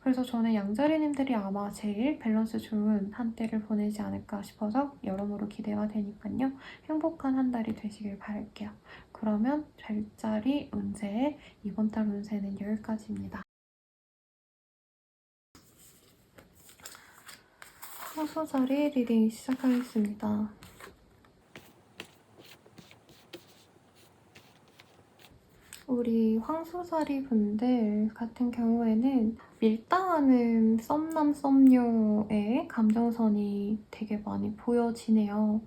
그래서 저는 양자리님들이 아마 제일 밸런스 좋은 한때를 보내지 않을까 싶어서 여러모로 기대가 되니까요. 행복한 한 달이 되시길 바랄게요. 그러면 별자리 운세, 이번 달 운세는 여기까지입니다. 황소자리 리딩 시작하겠습니다. 우리 황소자리 분들 같은 경우에는 밀당하는 썸남 썸녀의 감정선이 되게 많이 보여지네요.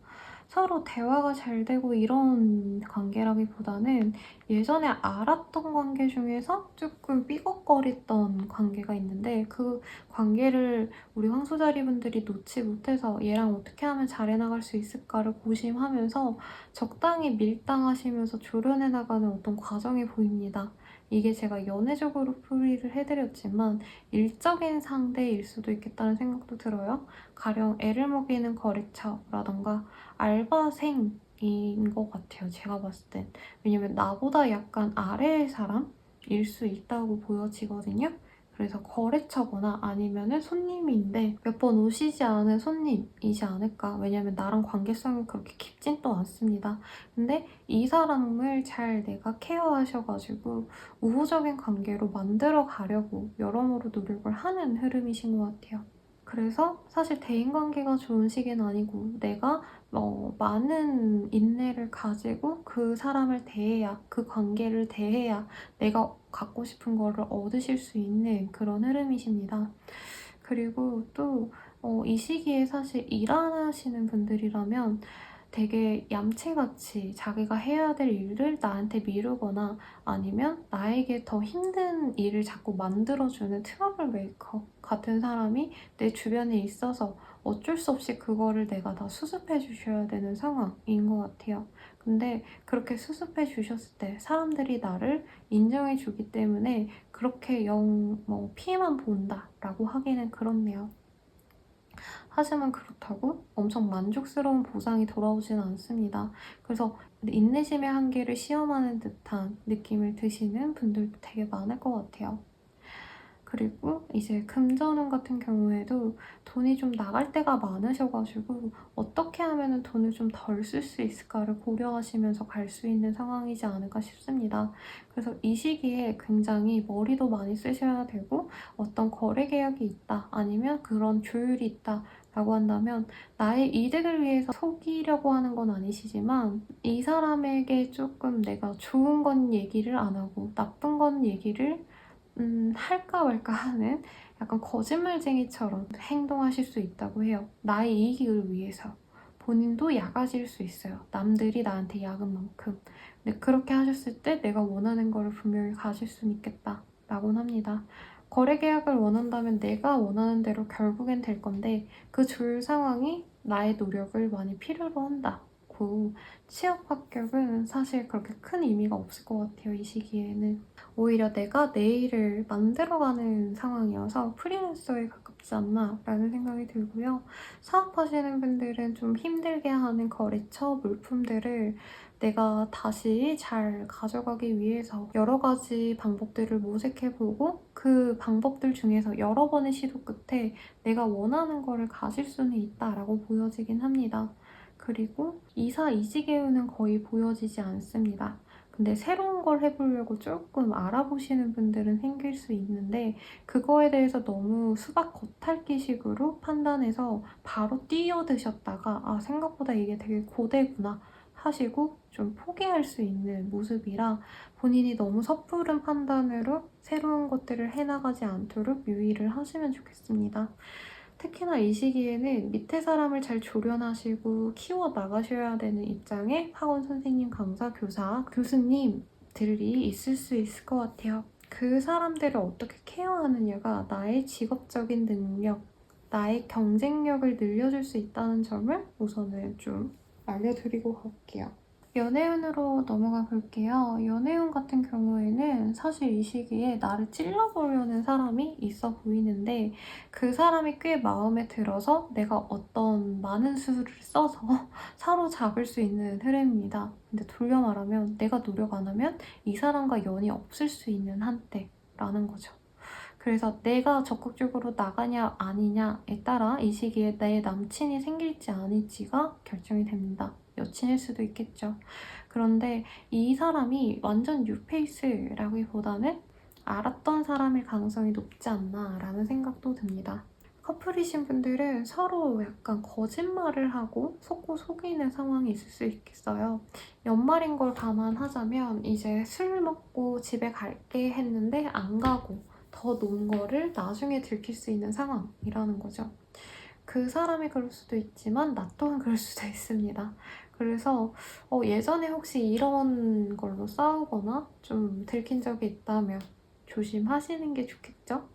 서로 대화가 잘 되고 이런 관계라기보다는 예전에 알았던 관계 중에서 조금 삐걱거렸던 관계가 있는데, 그 관계를 우리 황소자리 분들이 놓지 못해서 얘랑 어떻게 하면 잘 해나갈 수 있을까를 고심하면서 적당히 밀당하시면서 조련해 나가는 어떤 과정이 보입니다. 이게 제가 연애적으로 풀이를 해드렸지만 일적인 상대일 수도 있겠다는 생각도 들어요. 가령 애를 먹이는 거래처라던가 알바생인 것 같아요, 제가 봤을 땐. 왜냐면 나보다 약간 아래의 사람일 수 있다고 보여지거든요. 그래서 거래처거나 아니면은 손님인데 몇 번 오시지 않은 손님이지 않을까. 왜냐면 나랑 관계성이 그렇게 깊진 또 않습니다. 근데 이 사람을 잘 내가 케어하셔가지고 우호적인 관계로 만들어 가려고 여러모로 노력을 하는 흐름이신 것 같아요. 그래서 사실 대인관계가 좋은 시기는 아니고, 내가 많은 인내를 가지고 그 사람을 대해야, 그 관계를 대해야 내가 갖고 싶은 거를 얻으실 수 있는 그런 흐름이십니다. 그리고 또 이 시기에 사실 일하시는 분들이라면 되게 얌체같이 자기가 해야 될 일을 나한테 미루거나 아니면 나에게 더 힘든 일을 자꾸 만들어주는 트러블 메이커 같은 사람이 내 주변에 있어서 어쩔 수 없이 그거를 내가 다 수습해 주셔야 되는 상황인 것 같아요. 근데 그렇게 수습해 주셨을 때 사람들이 나를 인정해 주기 때문에 그렇게 피해만 본다라고 하기는 그렇네요. 하지만 그렇다고 엄청 만족스러운 보상이 돌아오지는 않습니다. 그래서 인내심의 한계를 시험하는 듯한 느낌을 드시는 분들도 되게 많을 것 같아요. 그리고 이제 금전운 같은 경우에도 돈이 좀 나갈 때가 많으셔가지고 어떻게 하면 돈을 좀 덜 쓸 수 있을까를 고려하시면서 갈 수 있는 상황이지 않을까 싶습니다. 그래서 이 시기에 굉장히 머리도 많이 쓰셔야 되고, 어떤 거래 계약이 있다 아니면 그런 조율이 있다 라고 한다면 나의 이득을 위해서 속이려고 하는 건 아니시지만 이 사람에게 조금 내가 좋은 건 얘기를 안 하고 나쁜 건 얘기를 할까 말까 하는 약간 거짓말쟁이처럼 행동하실 수 있다고 해요. 나의 이익을 위해서. 본인도 야가질 수 있어요. 남들이 나한테 야근 만큼. 근데 그렇게 하셨을 때 내가 원하는 거를 분명히 가질 수는 있겠다 라고는 합니다. 거래 계약을 원한다면 내가 원하는 대로 결국엔 될 건데 그 조율 상황이 나의 노력을 많이 필요로 한다고. 취업 합격은 사실 그렇게 큰 의미가 없을 것 같아요, 이 시기에는. 오히려 내가 내 일을 만들어가는 상황이어서 프리랜서에 가깝지 않나 라는 생각이 들고요. 사업하시는 분들은 좀 힘들게 하는 거래처 물품들을 내가 다시 잘 가져가기 위해서 여러 가지 방법들을 모색해보고 그 방법들 중에서 여러 번의 시도 끝에 내가 원하는 거를 가질 수는 있다라고 보여지긴 합니다. 그리고 이사 이직에는 거의 보여지지 않습니다. 근데 새로운 걸 해보려고 조금 알아보시는 분들은 생길 수 있는데 그거에 대해서 너무 수박 겉핥기식으로 판단해서 바로 뛰어드셨다가 아 생각보다 이게 되게 고되구나 하시고 좀 포기할 수 있는 모습이라 본인이 너무 섣부른 판단으로 새로운 것들을 해나가지 않도록 유의를 하시면 좋겠습니다. 특히나 이 시기에는 밑에 사람을 잘 조련하시고 키워 나가셔야 되는 입장에 학원 선생님, 강사, 교사, 교수님들이 있을 수 있을 것 같아요. 그 사람들을 어떻게 케어하느냐가 나의 직업적인 능력, 나의 경쟁력을 늘려줄 수 있다는 점을 우선은 좀 알려드리고 갈게요. 연애운으로 넘어가 볼게요. 연애운 같은 경우에는 사실 이 시기에 나를 찔러보려는 사람이 있어 보이는데 그 사람이 꽤 마음에 들어서 내가 어떤 많은 수를 써서 사로잡을 수 있는 흐름입니다. 근데 돌려 말하면 내가 노력 안 하면 이 사람과 연이 없을 수 있는 한때라는 거죠. 그래서 내가 적극적으로 나가냐 아니냐에 따라 이 시기에 내 남친이 생길지 아닐지가 결정이 됩니다. 여친일 수도 있겠죠. 그런데 이 사람이 완전 뉴페이스라기보다는 알았던 사람일 가능성이 높지 않나라는 생각도 듭니다. 커플이신 분들은 서로 약간 거짓말을 하고 속고 속이는 상황이 있을 수 있겠어요. 연말인 걸 감안하자면 이제 술 먹고 집에 갈게 했는데 안 가고 더 논 거를 나중에 들킬 수 있는 상황이라는 거죠. 그 사람이 그럴 수도 있지만 나 또한 그럴 수도 있습니다. 그래서 예전에 혹시 이런 걸로 싸우거나 좀 들킨 적이 있다면 조심하시는 게 좋겠죠?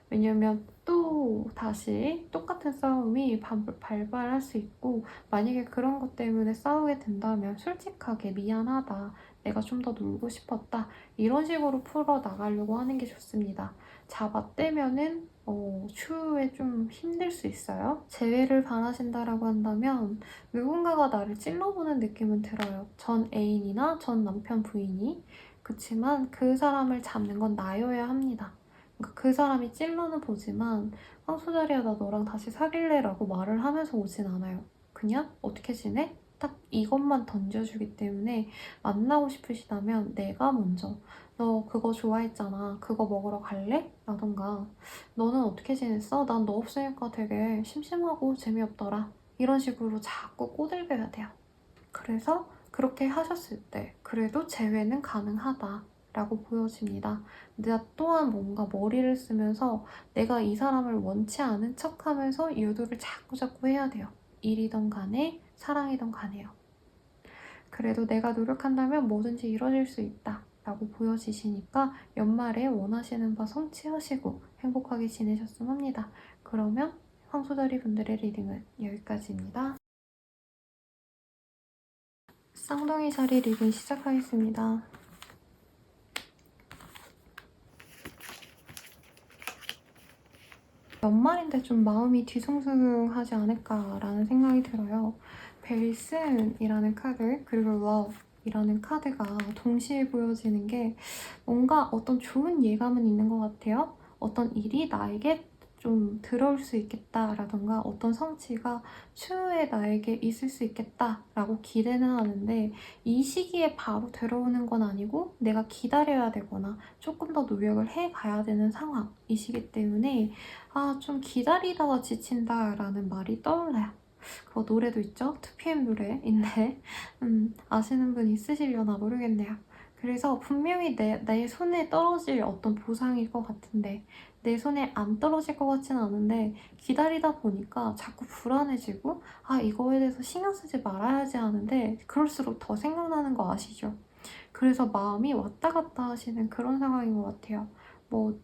왜냐면 또 다시 똑같은 싸움이 발발할 수 있고 만약에 그런 것 때문에 싸우게 된다면 솔직하게 미안하다, 내가 좀 더 놀고 싶었다 이런 식으로 풀어 나가려고 하는 게 좋습니다. 잡아떼면은 추후에 좀 힘들 수 있어요. 재회를 바라신다라고 한다면 누군가가 나를 찔러보는 느낌은 들어요. 전 애인이나 전 남편 부인이. 그치만 그 사람을 잡는 건 나여야 합니다. 그러니까 그 사람이 찔러는 보지만 황소자리야 나 너랑 다시 사귈래? 라고 말을 하면서 오진 않아요. 그냥 어떻게 지내? 딱 이것만 던져주기 때문에 만나고 싶으시다면 내가 먼저 너 그거 좋아했잖아. 그거 먹으러 갈래? 라던가 너는 어떻게 지냈어? 난 너 없으니까 되게 심심하고 재미없더라. 이런 식으로 자꾸 꼬들겨야 돼요. 그래서 그렇게 하셨을 때 그래도 재회는 가능하다 라고 보여집니다. 나 또한 뭔가 머리를 쓰면서 내가 이 사람을 원치 않은 척하면서 유도를 자꾸자꾸 해야 돼요. 일이던 간에 사랑이던 간에요. 그래도 내가 노력한다면 뭐든지 이뤄질 수 있다 라고 보여지시니까 연말에 원하시는 바 성취하시고 행복하게 지내셨으면 합니다. 그러면 황소다리 분들의 리딩은 여기까지입니다. 쌍둥이 자리 리딩 시작하겠습니다. 연말인데 좀 마음이 뒤숭숭하지 않을까라는 생각이 들어요. 벨슨이라는 카드 그리고 러브이라는 카드가 동시에 보여지는 게 뭔가 어떤 좋은 예감은 있는 것 같아요. 어떤 일이 나에게 좀 들어올 수 있겠다라던가 어떤 성취가 추후에 나에게 있을 수 있겠다라고 기대는 하는데 이 시기에 바로 들어오는 건 아니고 내가 기다려야 되거나 조금 더 노력을 해가야 되는 상황이시기 때문에 좀 기다리다가 지친다라는 말이 떠올라요. 그거 노래도 있죠? 2PM 노래인데 아시는 분 있으시려나 모르겠네요. 그래서 분명히 내 손에 떨어질 어떤 보상일 것 같은데 내 손에 안 떨어질 것 같진 않은데 기다리다 보니까 자꾸 불안해지고 아 이거에 대해서 신경 쓰지 말아야지 하는데 그럴수록 더 생각나는 거 아시죠? 그래서 마음이 왔다 갔다 하시는 그런 상황인 것 같아요. 뭐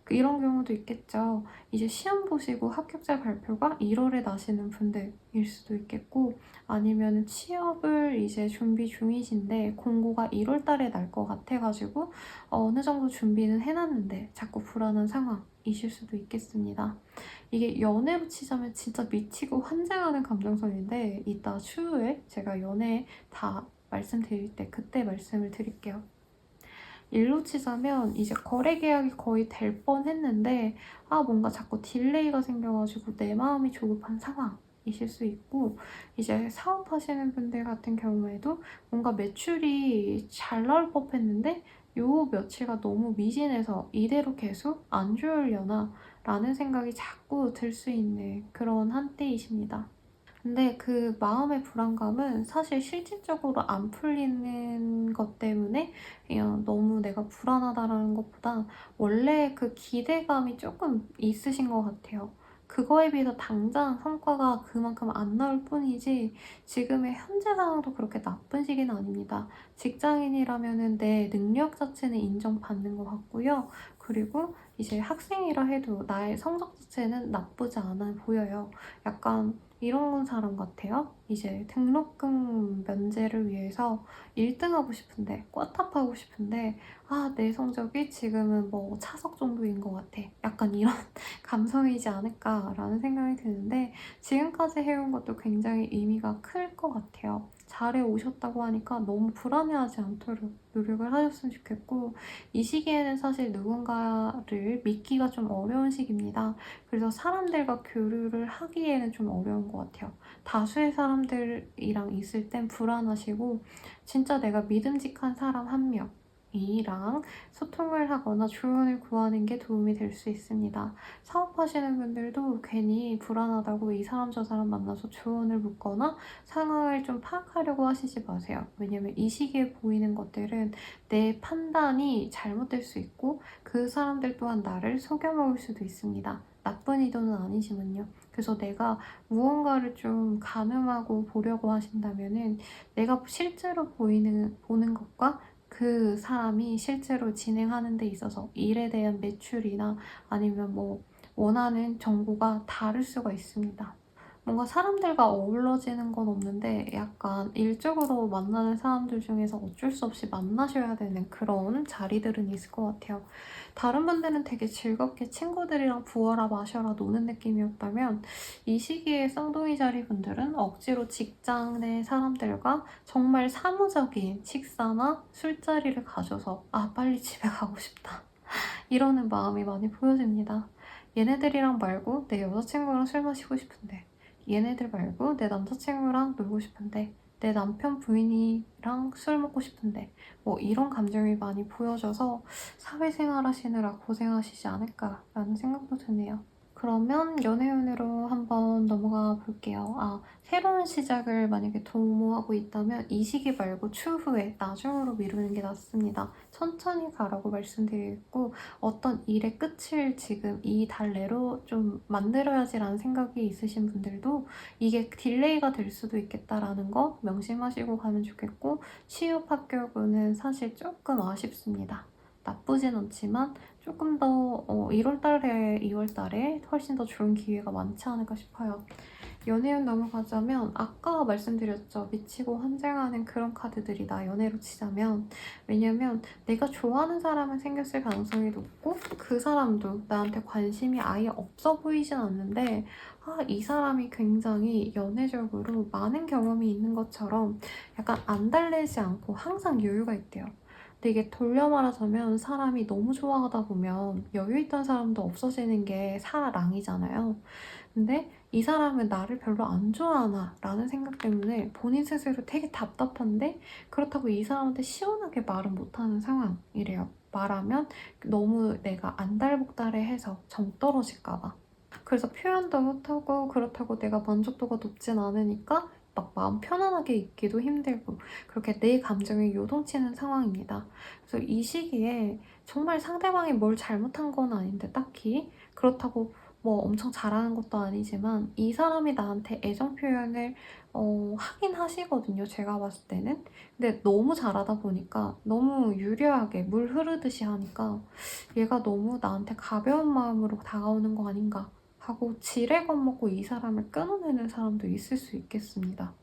이런 경우도 있겠죠. 이제 시험 보시고 합격자 발표가 1월에 나시는 분들일 수도 있겠고 아니면은 취업을 이제 준비 중이신데 공고가 1월 달에 날 것 같아 가지고 어느 정도 준비는 해 놨는데 자꾸 불안한 상황이실 수도 있겠습니다. 이게 연애로 치자면 진짜 미치고 환장하는 감정선인데 이따 추후에 제가 연애 다 말씀드릴 때 그때 말씀을 드릴게요. 일로 치자면 이제 거래 계약이 거의 될 뻔했는데 아 뭔가 자꾸 딜레이가 생겨가지고 내 마음이 조급한 상황이실 수 있고 이제 사업하시는 분들 같은 경우에도 뭔가 매출이 잘 나올 법했는데 요 며칠가 너무 미진해서 이대로 계속 안 좋으려나 라는 생각이 자꾸 들 수 있는 그런 한때이십니다. 근데 그 마음의 불안감은 사실 실질적으로 안 풀리는 것 때문에 그냥 너무 내가 불안하다라는 것보다 원래 그 기대감이 조금 있으신 것 같아요. 그거에 비해서 당장 성과가 그만큼 안 나올 뿐이지 지금의 현재 상황도 그렇게 나쁜 시기는 아닙니다. 직장인이라면은 내 능력 자체는 인정받는 것 같고요. 그리고 이제 학생이라 해도 나의 성적 자체는 나쁘지 않아 보여요. 약간 이런 사람 같아요. 이제 등록금 면제를 위해서 1등 하고 싶은데, 꽈탑하고 싶은데, 아, 내 성적이 지금은 뭐 차석 정도인 것 같아. 약간 이런 감성이지 않을까라는 생각이 드는데, 지금까지 해온 것도 굉장히 의미가 클 것 같아요. 잘해 오셨다고 하니까 너무 불안해하지 않도록 노력을 하셨으면 좋겠고, 이 시기에는 사실 누군가를 믿기가 좀 어려운 시기입니다. 그래서 사람들과 교류를 하기에는 좀 어려운 것 같아요. 다수의 사람들이랑 있을 땐 불안하시고 진짜 내가 믿음직한 사람 한 명이랑 소통을 하거나 조언을 구하는 게 도움이 될 수 있습니다. 사업하시는 분들도 괜히 불안하다고 이 사람 저 사람 만나서 조언을 묻거나 상황을 좀 파악하려고 하시지 마세요. 왜냐면 이 시기에 보이는 것들은 내 판단이 잘못될 수 있고 그 사람들 또한 나를 속여먹을 수도 있습니다. 나쁜 의도는 아니지만요. 그래서 내가 무언가를 좀 가늠하고 보려고 하신다면은 내가 실제로 보는 것과 그 사람이 실제로 진행하는 데 있어서 일에 대한 매출이나 아니면 뭐 원하는 정보가 다를 수가 있습니다. 뭔가 사람들과 어우러지는 건 없는데 약간 일적으로 만나는 사람들 중에서 어쩔 수 없이 만나셔야 되는 그런 자리들은 있을 것 같아요. 다른 분들은 되게 즐겁게 친구들이랑 부어라 마셔라 노는 느낌이었다면 이 시기에 쌍둥이 자리 분들은 억지로 직장 내 사람들과 정말 사무적인 식사나 술자리를 가져서 아 빨리 집에 가고 싶다 이러는 마음이 많이 보여집니다. 얘네들이랑 말고 내 여자친구랑 술 마시고 싶은데 얘네들 말고 내 남자친구랑 놀고 싶은데 내 남편 부인이랑 술 먹고 싶은데 뭐 이런 감정이 많이 보여져서 사회생활 하시느라 고생하시지 않을까라는 생각도 드네요. 그러면 연애운으로 한번 넘어가 볼게요. 아, 새로운 시작을 만약에 도모하고 있다면 이 시기 말고 추후에 나중으로 미루는 게 낫습니다. 천천히 가라고 말씀드리고 어떤 일의 끝을 지금 이 달 내로 좀 만들어야지라는 생각이 있으신 분들도 이게 딜레이가 될 수도 있겠다라는 거 명심하시고 가면 좋겠고 취업 합격은 사실 조금 아쉽습니다. 나쁘진 않지만 조금 더 1월 달에 2월 달에 훨씬 더 좋은 기회가 많지 않을까 싶어요. 연애운 넘어가자면 아까 말씀드렸죠. 미치고 환장하는 그런 카드들이다. 연애로 치자면. 왜냐면 내가 좋아하는 사람은 생겼을 가능성이 높고 그 사람도 나한테 관심이 아예 없어 보이진 않는데 아, 이 사람이 굉장히 연애적으로 많은 경험이 있는 것처럼 약간 안달내지 않고 항상 여유가 있대요. 근데 이게 돌려 말하자면 사람이 너무 좋아하다 보면 여유 있던 사람도 없어지는 게 사랑이잖아요. 근데 이 사람은 나를 별로 안 좋아하나 라는 생각 때문에 본인 스스로 되게 답답한데 그렇다고 이 사람한테 시원하게 말은 못하는 상황이래요. 말하면 너무 내가 안달복달해해서 정 떨어질까 봐. 그래서 표현도 못하고 그렇다고 내가 만족도가 높진 않으니까 막 마음 편안하게 있기도 힘들고 그렇게 내 감정이 요동치는 상황입니다. 그래서 이 시기에 정말 상대방이 뭘 잘못한 건 아닌데 딱히 그렇다고 뭐 엄청 잘하는 것도 아니지만 이 사람이 나한테 애정 표현을 하긴 하시거든요, 제가 봤을 때는. 근데 너무 잘하다 보니까 너무 유려하게 물 흐르듯이 하니까 얘가 너무 나한테 가벼운 마음으로 다가오는 거 아닌가 하고 지레 겁먹고 이 사람을 끊어내는 사람도 있을 수 있겠습니다.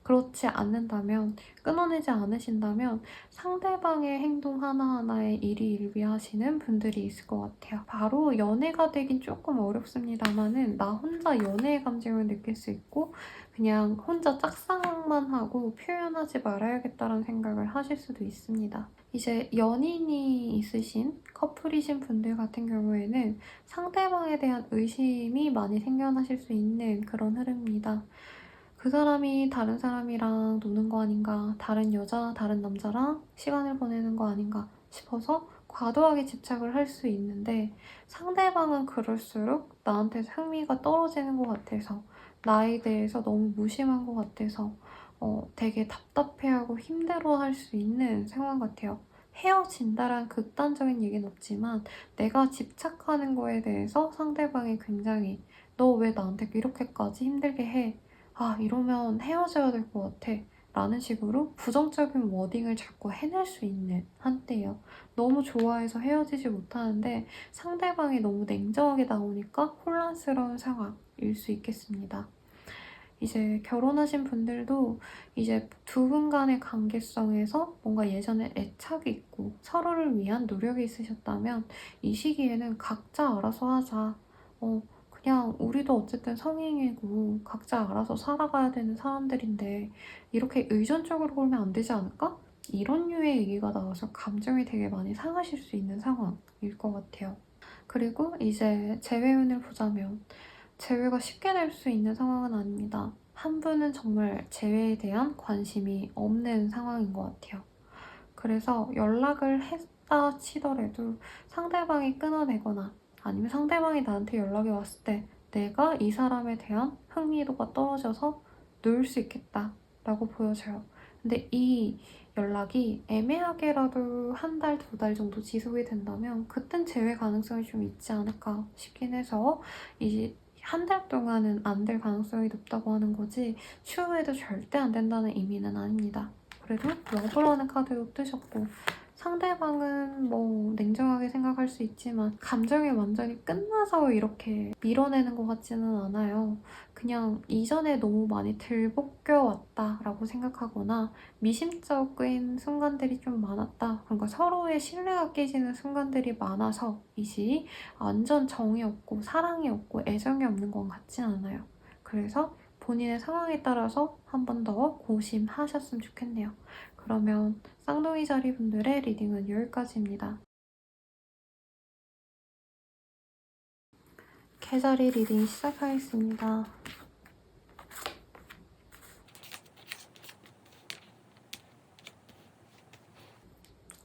그렇지 않는다면, 끊어내지 않으신다면 상대방의 행동 하나하나에 일희일비하시는 분들이 있을 것 같아요. 바로 연애가 되긴 조금 어렵습니다만은 나 혼자 연애의 감정을 느낄 수 있고 그냥 혼자 짝사랑만 하고 표현하지 말아야겠다는 생각을 하실 수도 있습니다. 이제 연인이 있으신 커플이신 분들 같은 경우에는 상대방에 대한 의심이 많이 생겨나실 수 있는 그런 흐름입니다. 그 사람이 다른 사람이랑 노는 거 아닌가, 다른 여자, 다른 남자랑 시간을 보내는 거 아닌가 싶어서 과도하게 집착을 할 수 있는데 상대방은 그럴수록 나한테 흥미가 떨어지는 것 같아서 나에 대해서 너무 무심한 것 같아서 되게 답답해하고 힘들어할 수 있는 상황 같아요. 헤어진다란 극단적인 얘기는 없지만 내가 집착하는 거에 대해서 상대방이 굉장히 너 왜 나한테 이렇게까지 힘들게 해? 아, 이러면 헤어져야 될 것 같아. 라는 식으로 부정적인 워딩을 자꾸 해낼 수 있는 한때예요. 너무 좋아해서 헤어지지 못하는데 상대방이 너무 냉정하게 나오니까 혼란스러운 상황일 수 있겠습니다. 이제 결혼하신 분들도 이제 두 분 간의 관계성에서 뭔가 예전에 애착이 있고 서로를 위한 노력이 있으셨다면 이 시기에는 각자 알아서 하자. 그냥 우리도 어쨌든 성인이고 각자 알아서 살아가야 되는 사람들인데 이렇게 의존적으로 굴면 안 되지 않을까? 이런 류의 얘기가 나와서 감정이 되게 많이 상하실 수 있는 상황일 것 같아요. 그리고 이제 재회운을 보자면 재회가 쉽게 될 수 있는 상황은 아닙니다. 한 분은 정말 재회에 대한 관심이 없는 상황인 것 같아요. 그래서 연락을 했다 치더라도 상대방이 끊어내거나 아니면 상대방이 나한테 연락이 왔을 때 내가 이 사람에 대한 흥미도가 떨어져서 놓을 수 있겠다라고 보여져요. 근데 이 연락이 애매하게라도 한 달, 두 달 정도 지속이 된다면 그땐 재회 가능성이 좀 있지 않을까 싶긴 해서 이제 한 달 동안은 안 될 가능성이 높다고 하는 거지 추후에도 절대 안 된다는 의미는 아닙니다. 그래도 러브라는 카드도 뜨셨고 상대방은 뭐 냉정하게 생각할 수 있지만 감정이 완전히 끝나서 이렇게 밀어내는 것 같지는 않아요. 그냥 이전에 너무 많이 들볶여왔다라고 생각하거나 미심쩍은 순간들이 좀 많았다. 그러니까 서로의 신뢰가 깨지는 순간들이 많아서이지 완전 정이 없고 사랑이 없고 애정이 없는 건 같진 않아요. 그래서 본인의 상황에 따라서 한 번 더 고심하셨으면 좋겠네요. 그러면 쌍둥이 자리 분들의 리딩은 여기까지입니다. 개자리 리딩 시작하겠습니다.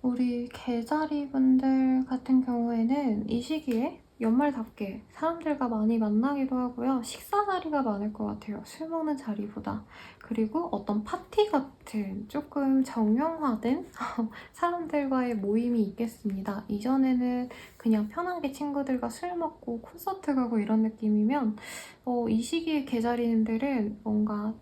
우리 개자리 분들 같은 경우에는 이 시기에 연말답게 사람들과 많이 만나기도 하고요. 식사 자리가 많을 것 같아요. 술 먹는 자리보다. 그리고 어떤 파티 같은 조금 정형화된 사람들과의 모임이 있겠습니다. 이전에는 그냥 편하게 친구들과 술 먹고 콘서트 가고 이런 느낌이면 이 시기에 개자리님들은 뭔가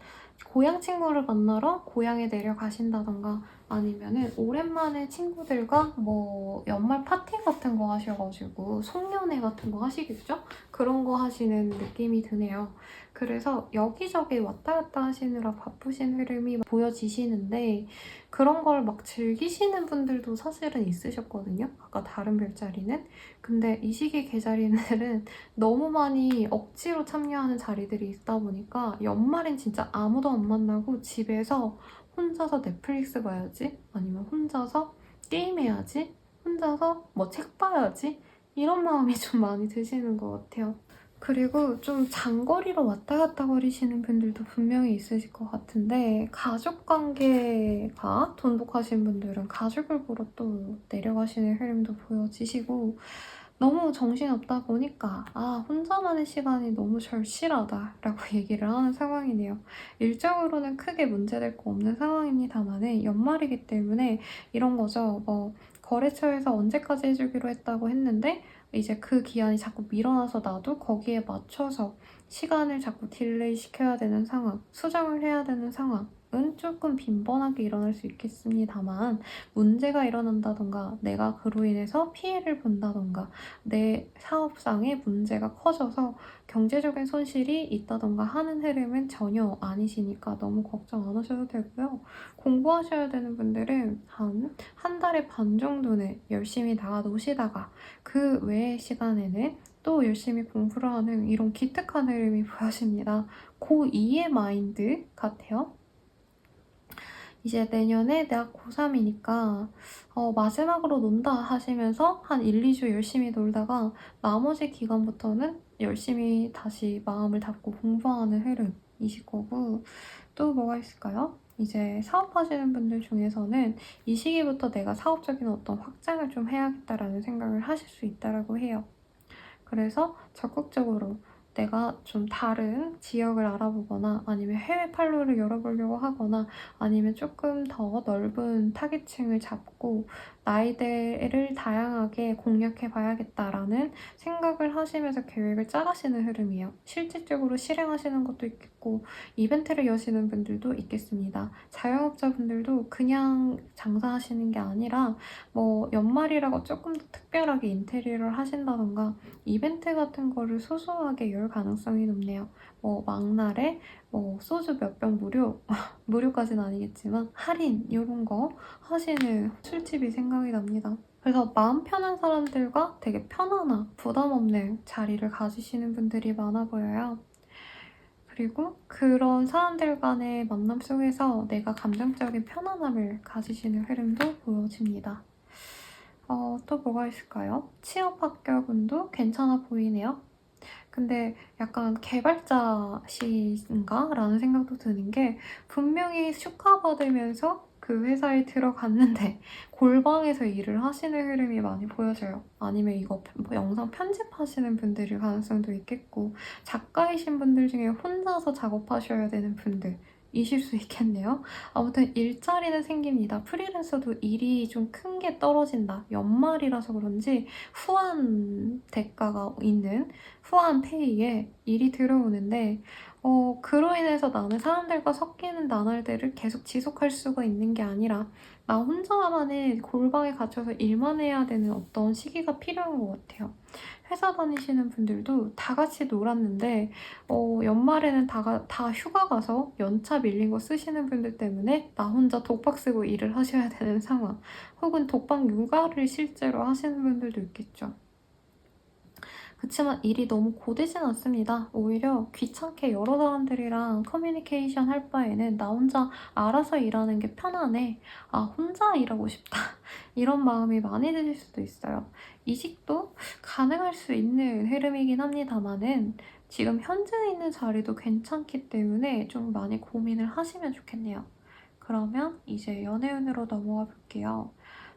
고향 친구를 만나러 고향에 내려가신다던가 아니면은 오랜만에 친구들과 뭐 연말 파티 같은 거 하셔가지고 송년회 같은 거 하시겠죠? 그런 거 하시는 느낌이 드네요. 그래서 여기저기 왔다 갔다 하시느라 바쁘신 흐름이 보여지시는데 그런 걸 막 즐기시는 분들도 사실은 있으셨거든요. 아까 다른 별자리는. 근데 이 시기 계자리들은 너무 많이 억지로 참여하는 자리들이 있다 보니까 연말엔 진짜 아무도 안 만나고 집에서 혼자서 넷플릭스 봐야지 아니면 혼자서 게임해야지 혼자서 뭐 책 봐야지 이런 마음이 좀 많이 드시는 것 같아요. 그리고 좀 장거리로 왔다 갔다 거리시는 분들도 분명히 있으실 것 같은데 가족 관계가 돈독하신 분들은 가족을 보러 또 내려가시는 흐름도 보여지시고 너무 정신없다 보니까 "아 혼자만의 시간이 너무 절실하다."라고 얘기를 하는 상황이네요. 일적으로는 크게 문제될 거 없는 상황입니다마는 연말이기 때문에 이런 거죠. 뭐 거래처에서 언제까지 해 주기로 했다고 했는데 이제 그 기한이 자꾸 밀어나서 나도 거기에 맞춰서 시간을 자꾸 딜레이 시켜야 되는 상황, 수정을 해야 되는 상황은 조금 빈번하게 일어날 수 있겠습니다만, 문제가 일어난다든가 내가 그로 인해서 피해를 본다든가 내 사업상의 문제가 커져서 경제적인 손실이 있다던가 하는 흐름은 전혀 아니시니까 너무 걱정 안 하셔도 되고요. 공부하셔야 되는 분들은 한 달에 반 정도는 열심히 나가 노시다가 그 외의 시간에는 또 열심히 공부를 하는 이런 기특한 흐름이 보여집니다. 고2의 마인드 같아요. 이제 내년에 내가 고3이니까 마지막으로 논다 하시면서 한 1, 2주 열심히 놀다가 나머지 기간부터는 열심히 다시 마음을 닫고 공부하는 흐름이실 거고, 또 뭐가 있을까요? 이제 사업하시는 분들 중에서는 이 시기부터 내가 사업적인 어떤 확장을 좀 해야겠다라는 생각을 하실 수 있다라고 해요. 그래서 적극적으로 내가 좀 다른 지역을 알아보거나 아니면 해외 판로를 열어보려고 하거나 아니면 조금 더 넓은 타깃층을 잡고 나이대를 다양하게 공략해 봐야겠다라는 생각을 하시면서 계획을 짜가시는 흐름이에요. 실질적으로 실행하시는 것도 있겠고 이벤트를 여시는 분들도 있겠습니다. 자영업자분들도 그냥 장사하시는 게 아니라 뭐 연말이라고 조금 더 특별하게 인테리어를 하신다던가 이벤트 같은 거를 소소하게 열 가능성이 높네요. 뭐 막날에 뭐 소주 몇 병 무료, 무료까지는 아니겠지만 할인 이런 거 하시는 술집이 생각이 납니다. 그래서 마음 편한 사람들과 되게 편안한 부담 없는 자리를 가지시는 분들이 많아 보여요. 그리고 그런 사람들 간의 만남 속에서 내가 감정적인 편안함을 가지시는 흐름도 보여집니다. 또 뭐가 있을까요? 취업 합격운도 괜찮아 보이네요. 근데 약간 개발자신가? 라는 생각도 드는 게, 분명히 축하받으면서 그 회사에 들어갔는데 골방에서 일을 하시는 흐름이 많이 보여져요. 아니면 이거 뭐 영상 편집하시는 분들일 가능성도 있겠고, 작가이신 분들 중에 혼자서 작업하셔야 되는 분들 이실 수 있겠네요. 아무튼 일자리는 생깁니다. 프리랜서도 일이 좀 큰 게 떨어진다. 연말이라서 그런지 후한 대가가 있는 후한 페이에 일이 들어오는데, 그로 인해서 나는 사람들과 섞이는 나날들을 계속 지속할 수가 있는 게 아니라 나 혼자만의 골방에 갇혀서 일만 해야 되는 어떤 시기가 필요한 것 같아요. 회사 다니시는 분들도 다 같이 놀았는데 연말에는 다 휴가 가서 연차 밀린 거 쓰시는 분들 때문에 나 혼자 독박 쓰고 일을 하셔야 되는 상황, 혹은 독박 육아를 실제로 하시는 분들도 있겠죠. 그치만 일이 너무 고되진 않습니다. 오히려 귀찮게 여러 사람들이랑 커뮤니케이션 할 바에는 나 혼자 알아서 일하는 게 편하네. 아, 혼자 일하고 싶다. 이런 마음이 많이 드실 수도 있어요. 이직도 가능할 수 있는 흐름이긴 합니다만은 지금 현재 있는 자리도 괜찮기 때문에 좀 많이 고민을 하시면 좋겠네요. 그러면 이제 연애운으로 넘어가 볼게요.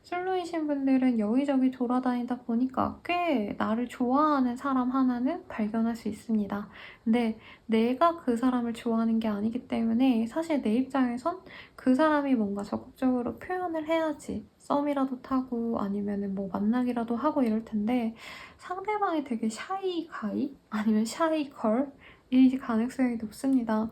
솔로이신 분들은 여기저기 돌아다니다 보니까 꽤 나를 좋아하는 사람 하나는 발견할 수 있습니다. 근데 내가 그 사람을 좋아하는 게 아니기 때문에 사실 내 입장에선 그 사람이 뭔가 적극적으로 표현을 해야지 썸이라도 타고 아니면은 뭐 만나기라도 하고 이럴 텐데, 상대방이 되게 샤이 가이 아니면 샤이 걸일 가능성이 높습니다.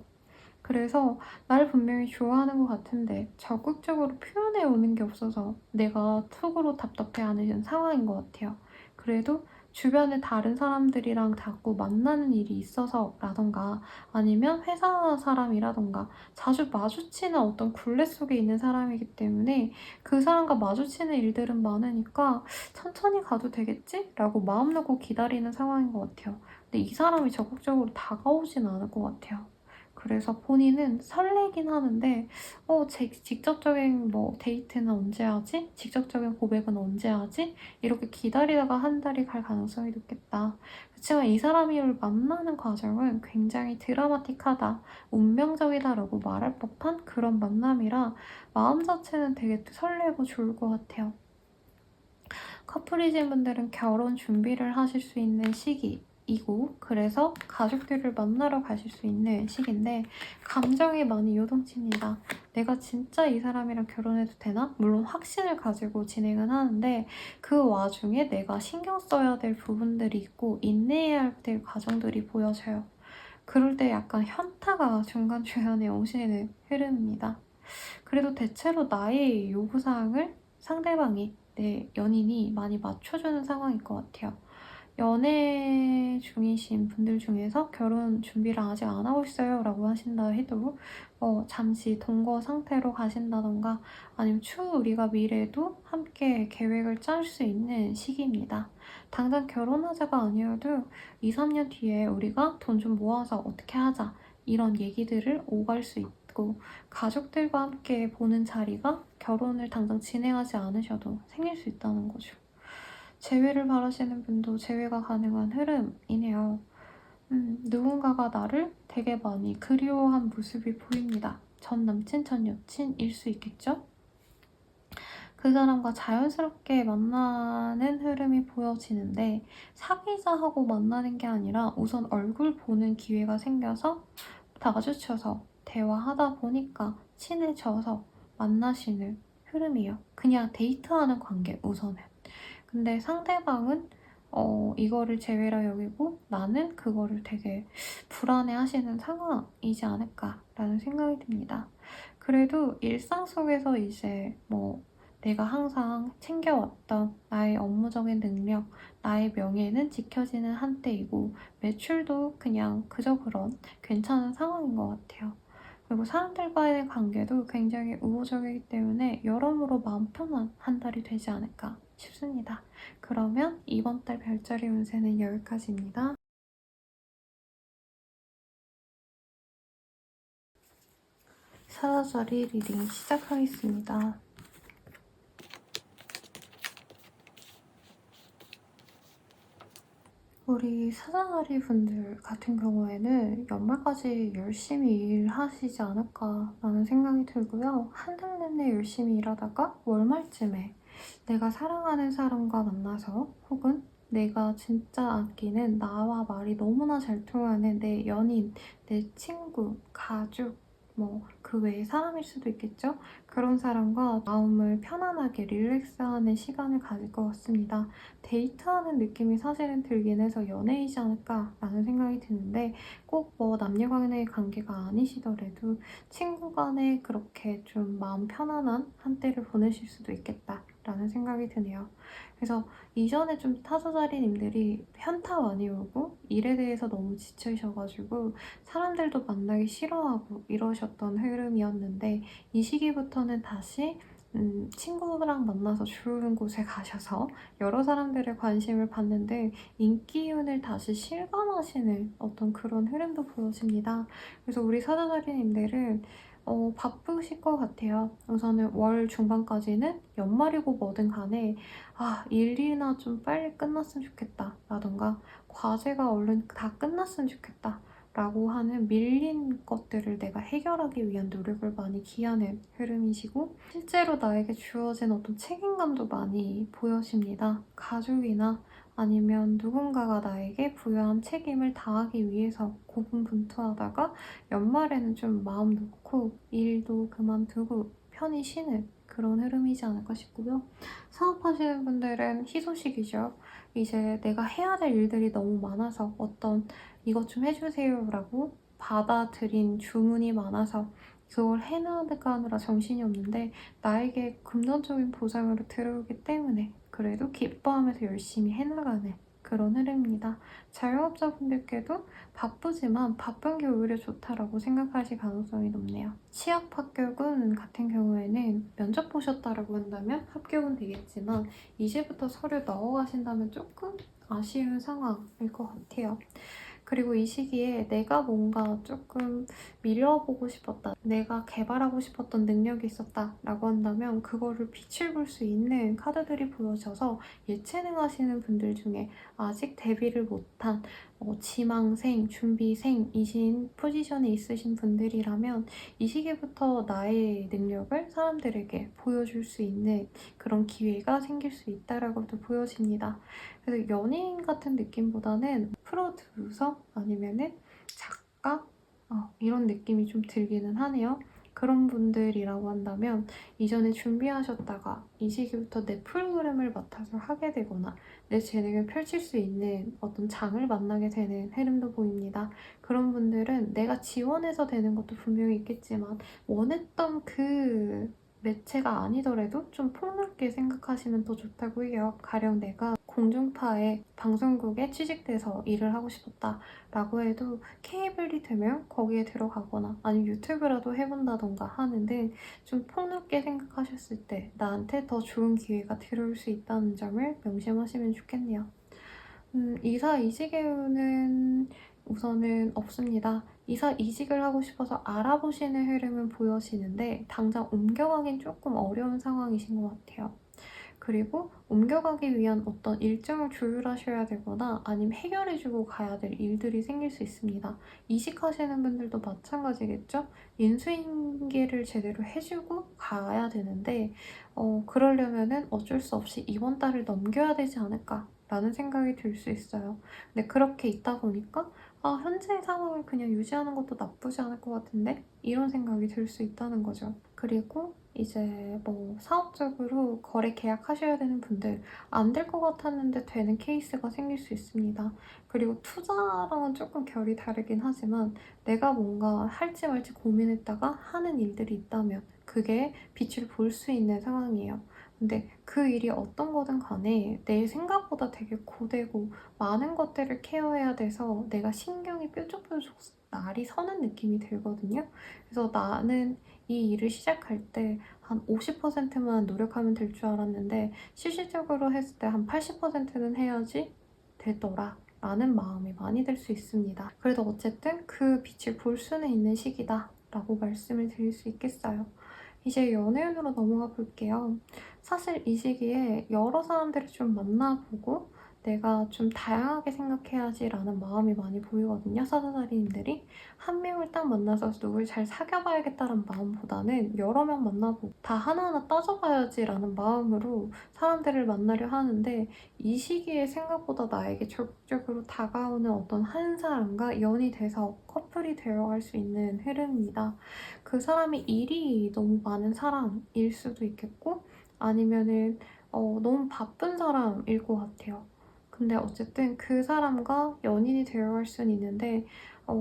그래서 날 분명히 좋아하는 것 같은데 적극적으로 표현해 오는 게 없어서 내가 속으로 답답해하는 상황인 것 같아요. 그래도 주변에 다른 사람들이랑 자꾸 만나는 일이 있어서라던가 아니면 회사 사람이라던가 자주 마주치는 어떤 굴레 속에 있는 사람이기 때문에 그 사람과 마주치는 일들은 많으니까 천천히 가도 되겠지? 라고 마음 놓고 기다리는 상황인 것 같아요. 근데 이 사람이 적극적으로 다가오진 않을 것 같아요. 그래서 본인은 설레긴 하는데 직접적인 뭐 데이트는 언제 하지? 직접적인 고백은 언제 하지? 이렇게 기다리다가 한 달이 갈 가능성이 높겠다. 그렇지만 이 사람을 만나는 과정은 굉장히 드라마틱하다, 운명적이다라고 말할 법한 그런 만남이라 마음 자체는 되게 설레고 좋을 것 같아요. 커플이신 분들은 결혼 준비를 하실 수 있는 시기이고 그래서 가족들을 만나러 가실 수 있는 시기인데 감정이 많이 요동칩니다. 내가 진짜 이 사람이랑 결혼해도 되나? 물론 확신을 가지고 진행은 하는데 그 와중에 내가 신경 써야 될 부분들이 있고 인내해야 될 과정들이 보여져요. 그럴 때 약간 현타가 중간중간에 오시는 흐름입니다. 그래도 대체로 나의 요구사항을 상대방이, 내 연인이 많이 맞춰주는 상황일 것 같아요. 연애 중이신 분들 중에서 결혼 준비를 아직 안 하고 있어요 라고 하신다 해도 잠시 동거 상태로 가신다던가 아니면 추후 우리가 미래에도 함께 계획을 짤 수 있는 시기입니다. 당장 결혼하자가 아니어도 2, 3년 뒤에 우리가 돈 좀 모아서 어떻게 하자 이런 얘기들을 오갈 수 있고 가족들과 함께 보는 자리가 결혼을 당장 진행하지 않으셔도 생길 수 있다는 거죠. 재회를 바라시는 분도 재회가 가능한 흐름이네요. 누군가가 나를 되게 많이 그리워한 모습이 보입니다. 전 남친, 전 여친일 수 있겠죠? 그 사람과 자연스럽게 만나는 흐름이 보여지는데 사귀자 하고 만나는 게 아니라 우선 얼굴 보는 기회가 생겨서 마주쳐서 대화하다 보니까 친해져서 만나시는 흐름이에요. 그냥 데이트하는 관계 우선은. 근데 상대방은 이거를 재회라 여기고 나는 그거를 되게 불안해하시는 상황이지 않을까라는 생각이 듭니다. 그래도 일상 속에서 이제 내가 항상 챙겨왔던 나의 업무적인 능력, 나의 명예는 지켜지는 한때이고 매출도 그냥 그저 그런 괜찮은 상황인 것 같아요. 그리고 사람들과의 관계도 굉장히 우호적이기 때문에 여러모로 마음 편한 한 달이 되지 않을까 싶습니다. 그러면 이번 달 별자리 운세는 여기까지입니다. 사자자리 리딩 시작하겠습니다. 우리 사자자리 분들 같은 경우에는 연말까지 열심히 일하시지 않을까라는 생각이 들고요. 한 달 내내 열심히 일하다가 월말쯤에 내가 사랑하는 사람과 만나서 혹은 내가 진짜 아끼는 나와 말이 너무나 잘 통하는 내 연인, 내 친구, 가족, 그 외의 사람일 수도 있겠죠? 그런 사람과 마음을 편안하게 릴렉스하는 시간을 가질 것 같습니다. 데이트하는 느낌이 사실은 들긴 해서 연애이지 않을까라는 생각이 드는데 꼭 남녀간의 관계가 아니시더라도 친구 간에 그렇게 좀 마음 편안한 한때를 보내실 수도 있겠다라는 생각이 드네요. 그래서 이전에 좀 타조자리님들이 현타 많이 오고 일에 대해서 너무 지치셔가지고 사람들도 만나기 싫어하고 이러셨던 흐름이었는데 이 시기부터는 다시 친구랑 만나서 좋은 곳에 가셔서 여러 사람들의 관심을 받는데 인기운을 다시 실감하시는 어떤 그런 흐름도 보여집니다. 그래서 우리 사자자리님들은 바쁘실 것 같아요. 우선은 월 중반까지는 연말이고 뭐든 간에 일이나 좀 빨리 끝났으면 좋겠다 라던가 과제가 얼른 다 끝났으면 좋겠다 라고 하는 밀린 것들을 내가 해결하기 위한 노력을 많이 기하는 흐름이시고 실제로 나에게 주어진 어떤 책임감도 많이 보여집니다. 가족이나 아니면 누군가가 나에게 부여한 책임을 다하기 위해서 고군분투하다가 연말에는 좀 마음 놓고 일도 그만두고 편히 쉬는 그런 흐름이지 않을까 싶고요. 사업하시는 분들은 희소식이죠. 이제 내가 해야 될 일들이 너무 많아서 어떤 이것 좀 해주세요 라고 받아들인 주문이 많아서 그걸 해나가느라 정신이 없는데 나에게 금전적인 보상으로 들어오기 때문에 그래도 기뻐하면서 열심히 해나가는 그런 흐름입니다. 자영업자분들께도 바쁘지만 바쁜 게 오히려 좋다라고 생각하실 가능성이 높네요. 취업 합격은 같은 경우에는 면접 보셨다라고 한다면 합격은 되겠지만 이제부터 서류 넣어가신다면 조금 아쉬운 상황일 것 같아요. 그리고 이 시기에 내가 뭔가 조금 밀어보고 싶었다. 내가 개발하고 싶었던 능력이 있었다라고 한다면 그거를 빛을 볼 수 있는 카드들이 보여져서 예체능 하시는 분들 중에 아직 데뷔를 못한 지망생, 준비생이신 포지션에 있으신 분들이라면 이 시기부터 나의 능력을 사람들에게 보여줄 수 있는 그런 기회가 생길 수 있다라고도 보여집니다. 그래서 연예인 같은 느낌보다는 프로듀서 아니면은 작가 이런 느낌이 좀 들기는 하네요. 그런 분들이라고 한다면 이전에 준비하셨다가 이 시기부터 내 프로그램을 맡아서 하게 되거나 내 재능을 펼칠 수 있는 어떤 장을 만나게 되는 흐름도 보입니다. 그런 분들은 내가 지원해서 되는 것도 분명히 있겠지만 원했던 그 매체가 아니더라도 좀 폭넓게 생각하시면 더 좋다고 해요. 가령 내가 공중파의 방송국에 취직돼서 일을 하고 싶었다라고 해도 케이블이 되면 거기에 들어가거나 아니면 유튜브라도 해본다던가 하는데 좀 폭넓게 생각하셨을 때 나한테 더 좋은 기회가 들어올 수 있다는 점을 명심하시면 좋겠네요. 이사 이직에는 우선은 없습니다. 이사 이직을 하고 싶어서 알아보시는 흐름은 보여지는데 당장 옮겨가긴 조금 어려운 상황이신 것 같아요. 그리고 옮겨가기 위한 어떤 일정을 조율하셔야 되거나 아니면 해결해주고 가야 될 일들이 생길 수 있습니다. 이직하시는 분들도 마찬가지겠죠? 인수인계를 제대로 해주고 가야 되는데 그러려면은 어쩔 수 없이 이번 달을 넘겨야 되지 않을까 라는 생각이 들 수 있어요. 근데 그렇게 있다 보니까 현재 상황을 그냥 유지하는 것도 나쁘지 않을 것 같은데 이런 생각이 들 수 있다는 거죠. 그리고 이제 뭐 사업적으로 거래 계약하셔야 되는 분들 안 될 것 같았는데 되는 케이스가 생길 수 있습니다. 그리고 투자랑은 조금 결이 다르긴 하지만 내가 뭔가 할지 말지 고민했다가 하는 일들이 있다면 그게 빛을 볼 수 있는 상황이에요. 근데 그 일이 어떤 거든 간에 내 생각보다 되게 고되고 많은 것들을 케어해야 돼서 내가 신경이 뾰족뾰족 날이 서는 느낌이 들거든요. 그래서 나는 이 일을 시작할 때 한 50%만 노력하면 될 줄 알았는데 실질적으로 했을 때 한 80%는 해야지 되더라 라는 마음이 많이 들 수 있습니다. 그래도 어쨌든 그 빛을 볼 수는 있는 시기다 라고 말씀을 드릴 수 있겠어요. 이제 연애운으로 넘어가 볼게요. 사실 이 시기에 여러 사람들을 좀 만나보고 내가 좀 다양하게 생각해야지라는 마음이 많이 보이거든요, 사자자리님들이. 한 명을 딱 만나서 누굴 잘 사귀어봐야겠다는 마음보다는 여러 명 만나보고 다 하나하나 따져봐야지라는 마음으로 사람들을 만나려 하는데 이 시기에 생각보다 나에게 적극적으로 다가오는 어떤 한 사람과 연이 돼서 커플이 되어갈 수 있는 흐름입니다. 그 사람이 일이 너무 많은 사람일 수도 있겠고 아니면은 너무 바쁜 사람일 것 같아요. 근데 어쨌든 그 사람과 연인이 되어갈 수는 있는데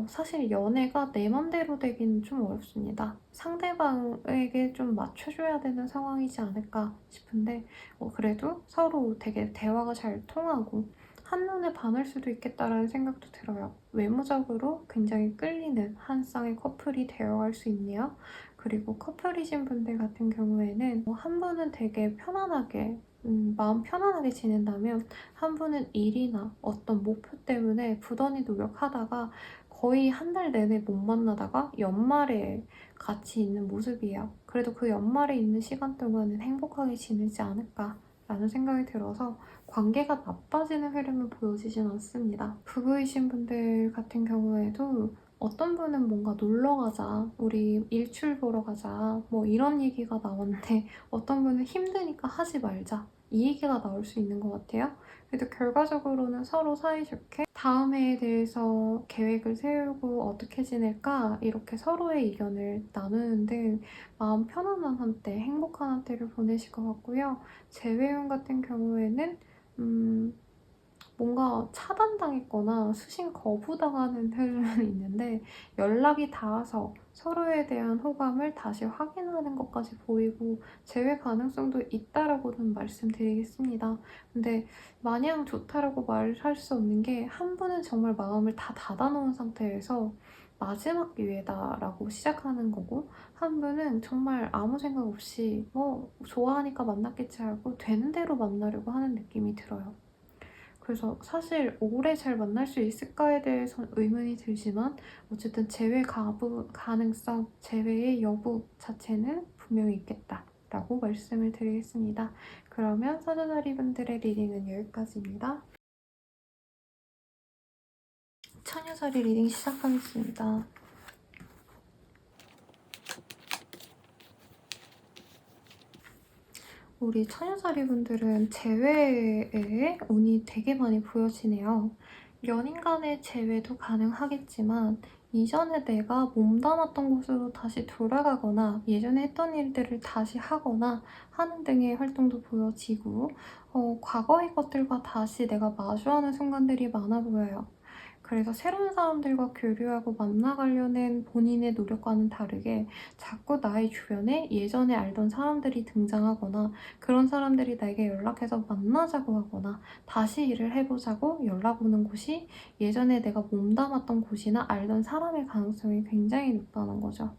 사실 연애가 내 맘대로 되기는 좀 어렵습니다. 상대방에게 좀 맞춰줘야 되는 상황이지 않을까 싶은데 그래도 서로 되게 대화가 잘 통하고 한눈에 반할 수도 있겠다라는 생각도 들어요. 외모적으로 굉장히 끌리는 한 쌍의 커플이 되어갈 수 있네요. 그리고 커플이신 분들 같은 경우에는 한 분은 되게 편안하게 마음 편안하게 지낸다면 한 분은 일이나 어떤 목표 때문에 부단히 노력하다가 거의 한 달 내내 못 만나다가 연말에 같이 있는 모습이에요. 그래도 그 연말에 있는 시간 동안은 행복하게 지내지 않을까라는 생각이 들어서 관계가 나빠지는 흐름을 보여지진 않습니다. 부부이신 분들 같은 경우에도 어떤 분은 뭔가 놀러 가자, 우리 일출 보러 가자, 뭐 이런 얘기가 나오는데 어떤 분은 힘드니까 하지 말자. 이 얘기가 나올 수 있는 것 같아요. 그래도 결과적으로는 서로 사이좋게 다음 해에 대해서 계획을 세우고 어떻게 지낼까 이렇게 서로의 의견을 나누는데 마음 편안한 한때, 행복한 한때를 보내실 것 같고요. 재회원 같은 경우에는 뭔가 차단당했거나 수신 거부당하는 흐름은 있는데 연락이 닿아서 서로에 대한 호감을 다시 확인하는 것까지 보이고 재회 가능성도 있다라고는 말씀드리겠습니다. 근데 마냥 좋다라고 말할 수 없는 게 한 분은 정말 마음을 다 닫아놓은 상태에서 마지막 기회다라고 시작하는 거고 한 분은 정말 아무 생각 없이 뭐 좋아하니까 만났겠지 하고 되는 대로 만나려고 하는 느낌이 들어요. 그래서 사실 오래 잘 만날 수 있을까에 대해서 의문이 들지만 어쨌든 재회 가능성, 재회의 여부 자체는 분명히 있겠다라고 말씀을 드리겠습니다. 그러면 사주자리 분들의 리딩은 여기까지입니다. 처녀자리 리딩 시작하겠습니다. 우리 처녀자리 분들은 재회에 운이 되게 많이 보여지네요. 연인 간의 재회도 가능하겠지만 이전에 내가 몸담았던 곳으로 다시 돌아가거나 예전에 했던 일들을 다시 하거나 하는 등의 활동도 보여지고 과거의 것들과 다시 내가 마주하는 순간들이 많아 보여요. 그래서 새로운 사람들과 교류하고 만나가려는 본인의 노력과는 다르게 자꾸 나의 주변에 예전에 알던 사람들이 등장하거나 그런 사람들이 나에게 연락해서 만나자고 하거나 다시 일을 해보자고 연락 오는 곳이 예전에 내가 몸담았던 곳이나 알던 사람의 가능성이 굉장히 높다는 거죠.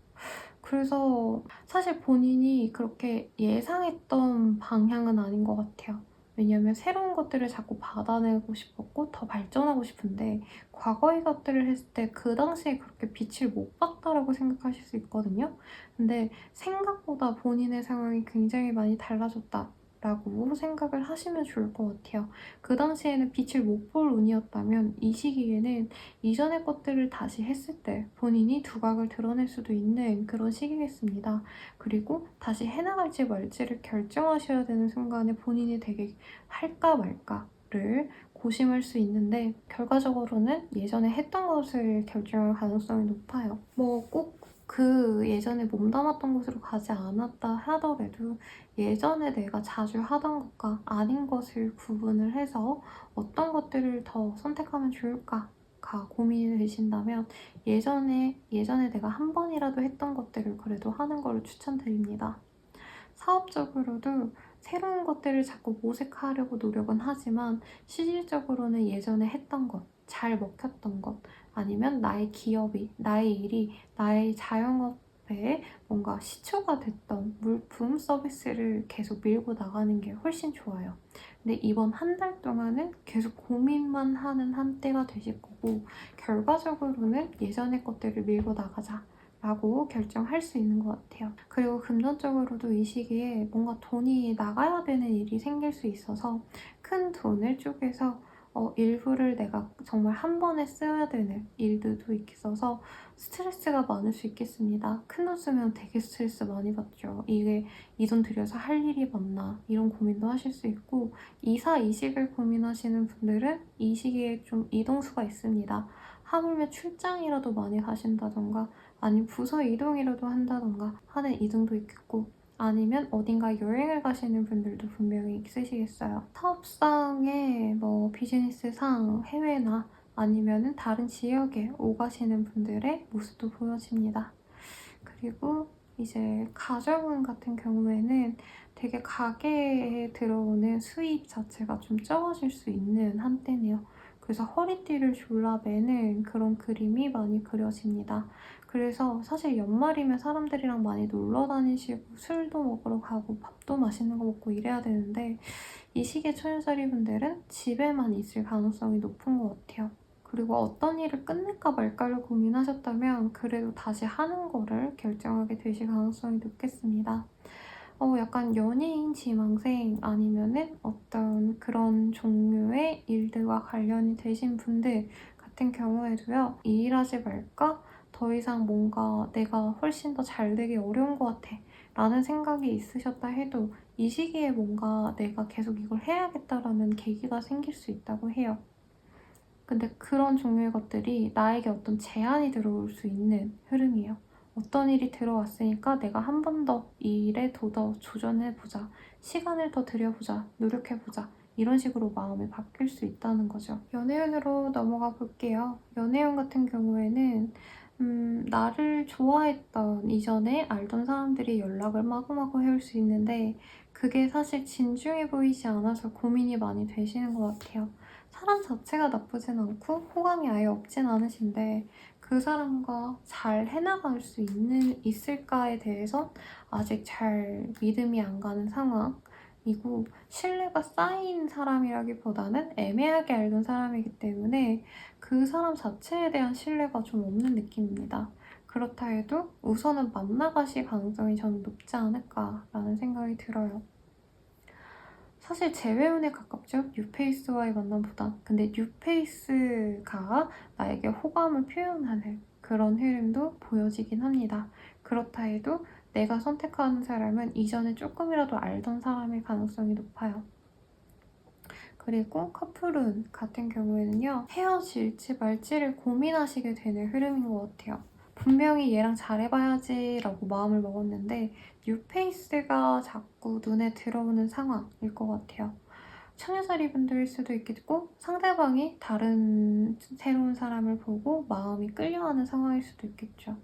그래서 사실 본인이 그렇게 예상했던 방향은 아닌 것 같아요. 왜냐면 새로운 것들을 자꾸 받아내고 싶었고 더 발전하고 싶은데 과거의 것들을 했을 때 그 당시에 그렇게 빛을 못 봤다라고 생각하실 수 있거든요. 근데 생각보다 본인의 상황이 굉장히 많이 달라졌다. 라고 생각을 하시면 좋을 것 같아요. 그 당시에는 빛을 못 볼 운이었다면 이 시기에는 이전의 것들을 다시 했을 때 본인이 두각을 드러낼 수도 있는 그런 시기겠습니다. 그리고 다시 해나갈지 말지를 결정하셔야 되는 순간에 본인이 되게 할까 말까를 고심할 수 있는데 결과적으로는 예전에 했던 것을 결정할 가능성이 높아요. 뭐 꼭 그 예전에 몸담았던 곳으로 가지 않았다 하더라도 예전에 내가 자주 하던 것과 아닌 것을 구분을 해서 어떤 것들을 더 선택하면 좋을까가 고민이 되신다면 예전에 내가 한 번이라도 했던 것들을 그래도 하는 걸 추천드립니다. 사업적으로도 새로운 것들을 자꾸 모색하려고 노력은 하지만 실질적으로는 예전에 했던 것, 잘 먹혔던 것, 아니면 나의 기업이, 나의 일이, 나의 자영업에 뭔가 시초가 됐던 물품, 서비스를 계속 밀고 나가는 게 훨씬 좋아요. 근데 이번 한 달 동안은 계속 고민만 하는 한때가 되실 거고 결과적으로는 예전의 것들을 밀고 나가자. 라고 결정할 수 있는 것 같아요. 그리고 금전적으로도 이 시기에 뭔가 돈이 나가야 되는 일이 생길 수 있어서 큰 돈을 쪼개서 일부를 내가 정말 한 번에 써야 되는 일들도 있어서 스트레스가 많을 수 있겠습니다. 큰돈 쓰면 되게 스트레스 많이 받죠. 이게 이 돈 들여서 할 일이 맞나 이런 고민도 하실 수 있고 이사 이직을 고민하시는 분들은 이 시기에 좀 이동수가 있습니다. 하물며 출장이라도 많이 가신다던가 아니면 부서 이동이라도 한다던가 하는 이동도 있겠고 아니면 어딘가 여행을 가시는 분들도 분명히 있으시겠어요. 사업상의 뭐 비즈니스상 해외나 아니면은 다른 지역에 오가시는 분들의 모습도 보여집니다. 그리고 이제 가정운 같은 경우에는 되게 가게에 들어오는 수입 자체가 좀 적어질 수 있는 한때네요. 그래서 허리띠를 졸라매는 그런 그림이 많이 그려집니다. 그래서 사실 연말이면 사람들이랑 많이 놀러 다니시고 술도 먹으러 가고 밥도 맛있는 거 먹고 이래야 되는데 이 시기에 처녀자리 분들은 집에만 있을 가능성이 높은 것 같아요. 그리고 어떤 일을 끝낼까 말까를 고민하셨다면 그래도 다시 하는 거를 결정하게 되실 가능성이 높겠습니다. 약간 연예인 지망생 아니면은 어떤 그런 종류의 일들과 관련이 되신 분들 같은 경우에도요. 이 일하지 말까? 더 이상 뭔가 내가 훨씬 더 잘 되기 어려운 것 같아. 라는 생각이 있으셨다 해도 이 시기에 뭔가 내가 계속 이걸 해야겠다라는 계기가 생길 수 있다고 해요. 근데 그런 종류의 것들이 나에게 어떤 제한이 들어올 수 있는 흐름이에요. 어떤 일이 들어왔으니까 내가 한 번 더 이 일에 더 조전해보자. 시간을 더 들여보자. 노력해보자. 이런 식으로 마음이 바뀔 수 있다는 거죠. 연애운으로 넘어가 볼게요. 연애운 같은 경우에는 나를 좋아했던 이전에 알던 사람들이 연락을 마구마구 해올 수 있는데 그게 사실 진중해 보이지 않아서 고민이 많이 되시는 것 같아요. 사람 자체가 나쁘진 않고 호감이 아예 없진 않으신데 그 사람과 잘 해나갈 수 있을까에 대해서 아직 잘 믿음이 안 가는 상황. 이고 신뢰가 쌓인 사람이라기보다는 애매하게 알던 사람이기 때문에 그 사람 자체에 대한 신뢰가 좀 없는 느낌입니다. 그렇다 해도 우선은 만나가실 가능성이 저는 높지 않을까라는 생각이 들어요. 사실 재회운에 가깝죠? 뉴페이스와의 만남보다. 근데 뉴페이스가 나에게 호감을 표현하는 그런 흐름도 보여지긴 합니다. 그렇다 해도 내가 선택하는 사람은 이전에 조금이라도 알던 사람일 가능성이 높아요. 그리고 커플운 같은 경우에는요, 헤어질지 말지를 고민하시게 되는 흐름인 것 같아요. 분명히 얘랑 잘해봐야지 라고 마음을 먹었는데 뉴페이스가 자꾸 눈에 들어오는 상황일 것 같아요. 처녀자리 분들일 수도 있겠고 상대방이 다른 새로운 사람을 보고 마음이 끌려하는 상황일 수도 있겠죠.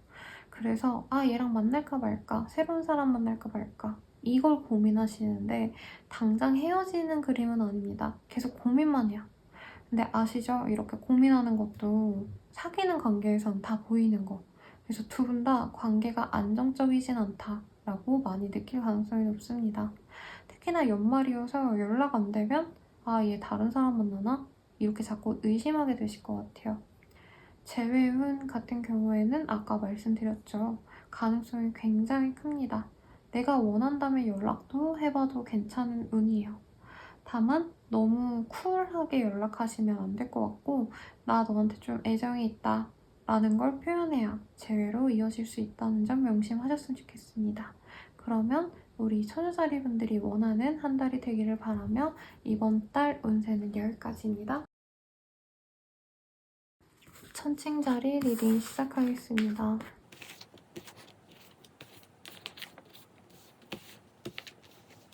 그래서 얘랑 만날까 말까, 새로운 사람 만날까 말까 이걸 고민하시는데 당장 헤어지는 그림은 아닙니다. 계속 고민만 해요. 근데 아시죠? 이렇게 고민하는 것도 사귀는 관계에선 다 보이는 거. 그래서 두 분 다 관계가 안정적이진 않다라고 많이 느낄 가능성이 높습니다. 특히나 연말이어서 연락 안 되면 얘 다른 사람 만나나? 이렇게 자꾸 의심하게 되실 것 같아요. 재회운 같은 경우에는 아까 말씀드렸죠. 가능성이 굉장히 큽니다. 내가 원한다면 연락도 해봐도 괜찮은 운이에요. 다만 너무 쿨하게 연락하시면 안 될 것 같고 나 너한테 좀 애정이 있다 라는 걸 표현해야 재회로 이어질 수 있다는 점 명심하셨으면 좋겠습니다. 그러면 우리 처녀자리 분들이 원하는 한 달이 되기를 바라며 이번 달 운세는 여기까지입니다. 천칭자리 리딩 시작하겠습니다.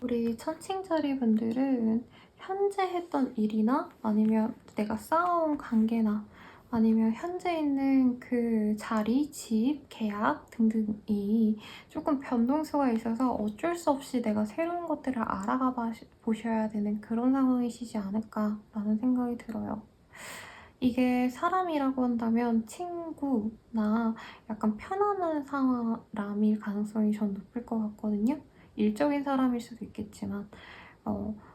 우리 천칭자리 분들은 현재 했던 일이나 아니면 내가 쌓아온 관계나 아니면 현재 있는 그 자리, 집, 계약 등등이 조금 변동수가 있어서 어쩔 수 없이 내가 새로운 것들을 알아가 보셔야 되는 그런 상황이시지 않을까라는 생각이 들어요. 이게 사람이라고 한다면 친구나 약간 편안한 사람일 가능성이 전 높을 것 같거든요. 일적인 사람일 수도 있겠지만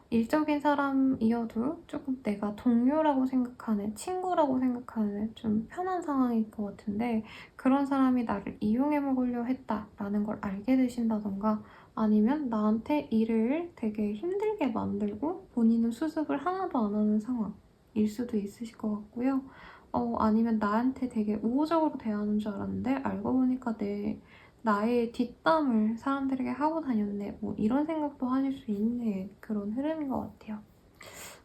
일적인 사람이어도 조금 내가 동료라고 생각하는, 친구라고 생각하는 좀 편한 상황일 것 같은데 그런 사람이 나를 이용해 먹으려 했다라는 걸 알게 되신다던가 아니면 나한테 일을 되게 힘들게 만들고 본인은 수습을 하나도 안 하는 상황일 수도 있으실 것 같고요. 아니면 나한테 되게 우호적으로 대하는 줄 알았는데 알고 보니까 나의 뒷담을 사람들에게 하고 다녔네. 뭐 이런 생각도 하실 수 있는 그런 흐름인 것 같아요.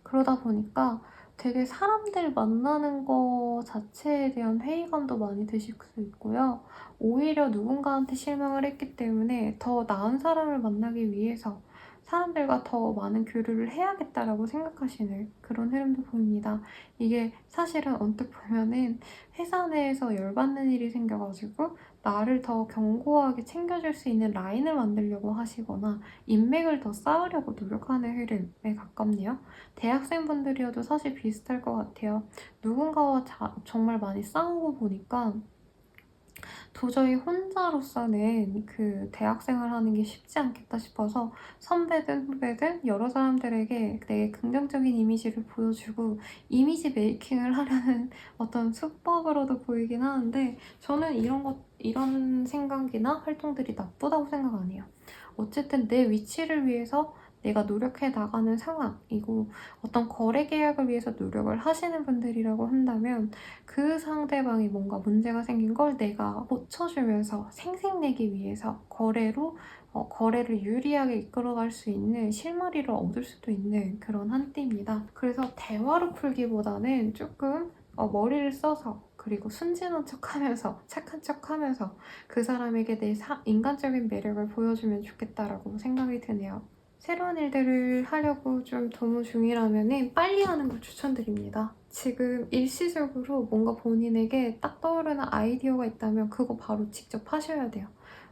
그러다 보니까 되게 사람들 만나는 거 자체에 대한 회의감도 많이 드실 수 있고요. 오히려 누군가한테 실망을 했기 때문에 더 나은 사람을 만나기 위해서 사람들과 더 많은 교류를 해야겠다라고 생각하시는 그런 흐름도 보입니다. 이게 사실은 언뜻 보면은 회사 내에서 열받는 일이 생겨가지고 나를 더 견고하게 챙겨줄 수 있는 라인을 만들려고 하시거나 인맥을 더 쌓으려고 노력하는 흐름에 가깝네요. 대학생분들이어도 사실 비슷할 것 같아요. 누군가와 정말 많이 싸우고 보니까 도저히 혼자로서는 그 대학생활 하는 게 쉽지 않겠다 싶어서 선배든 후배든 여러 사람들에게 내 긍정적인 이미지를 보여주고 이미지 메이킹을 하려는 어떤 수법으로도 보이긴 하는데 저는 이런 생각이나 활동들이 나쁘다고 생각 안 해요. 어쨌든 내 위치를 위해서 내가 노력해 나가는 상황이고 어떤 거래 계약을 위해서 노력을 하시는 분들이라고 한다면 그 상대방이 뭔가 문제가 생긴 걸 내가 고쳐주면서 생색내기 위해서 거래를 유리하게 이끌어갈 수 있는 실마리를 얻을 수도 있는 그런 한때입니다. 그래서 대화로 풀기보다는 조금 머리를 써서 그리고 순진한 척하면서 착한 척하면서 그 사람에게 내 인간적인 매력을 보여주면 좋겠다라고 생각이 드네요. 새로운 일들을 하려고 좀 도모 중이라면 빨리 하는 걸 추천드립니다. 지금 일시적으로 뭔가 본인에게 딱 떠오르는 아이디어가 있다면 그거 바로 직접 하셔야 돼요.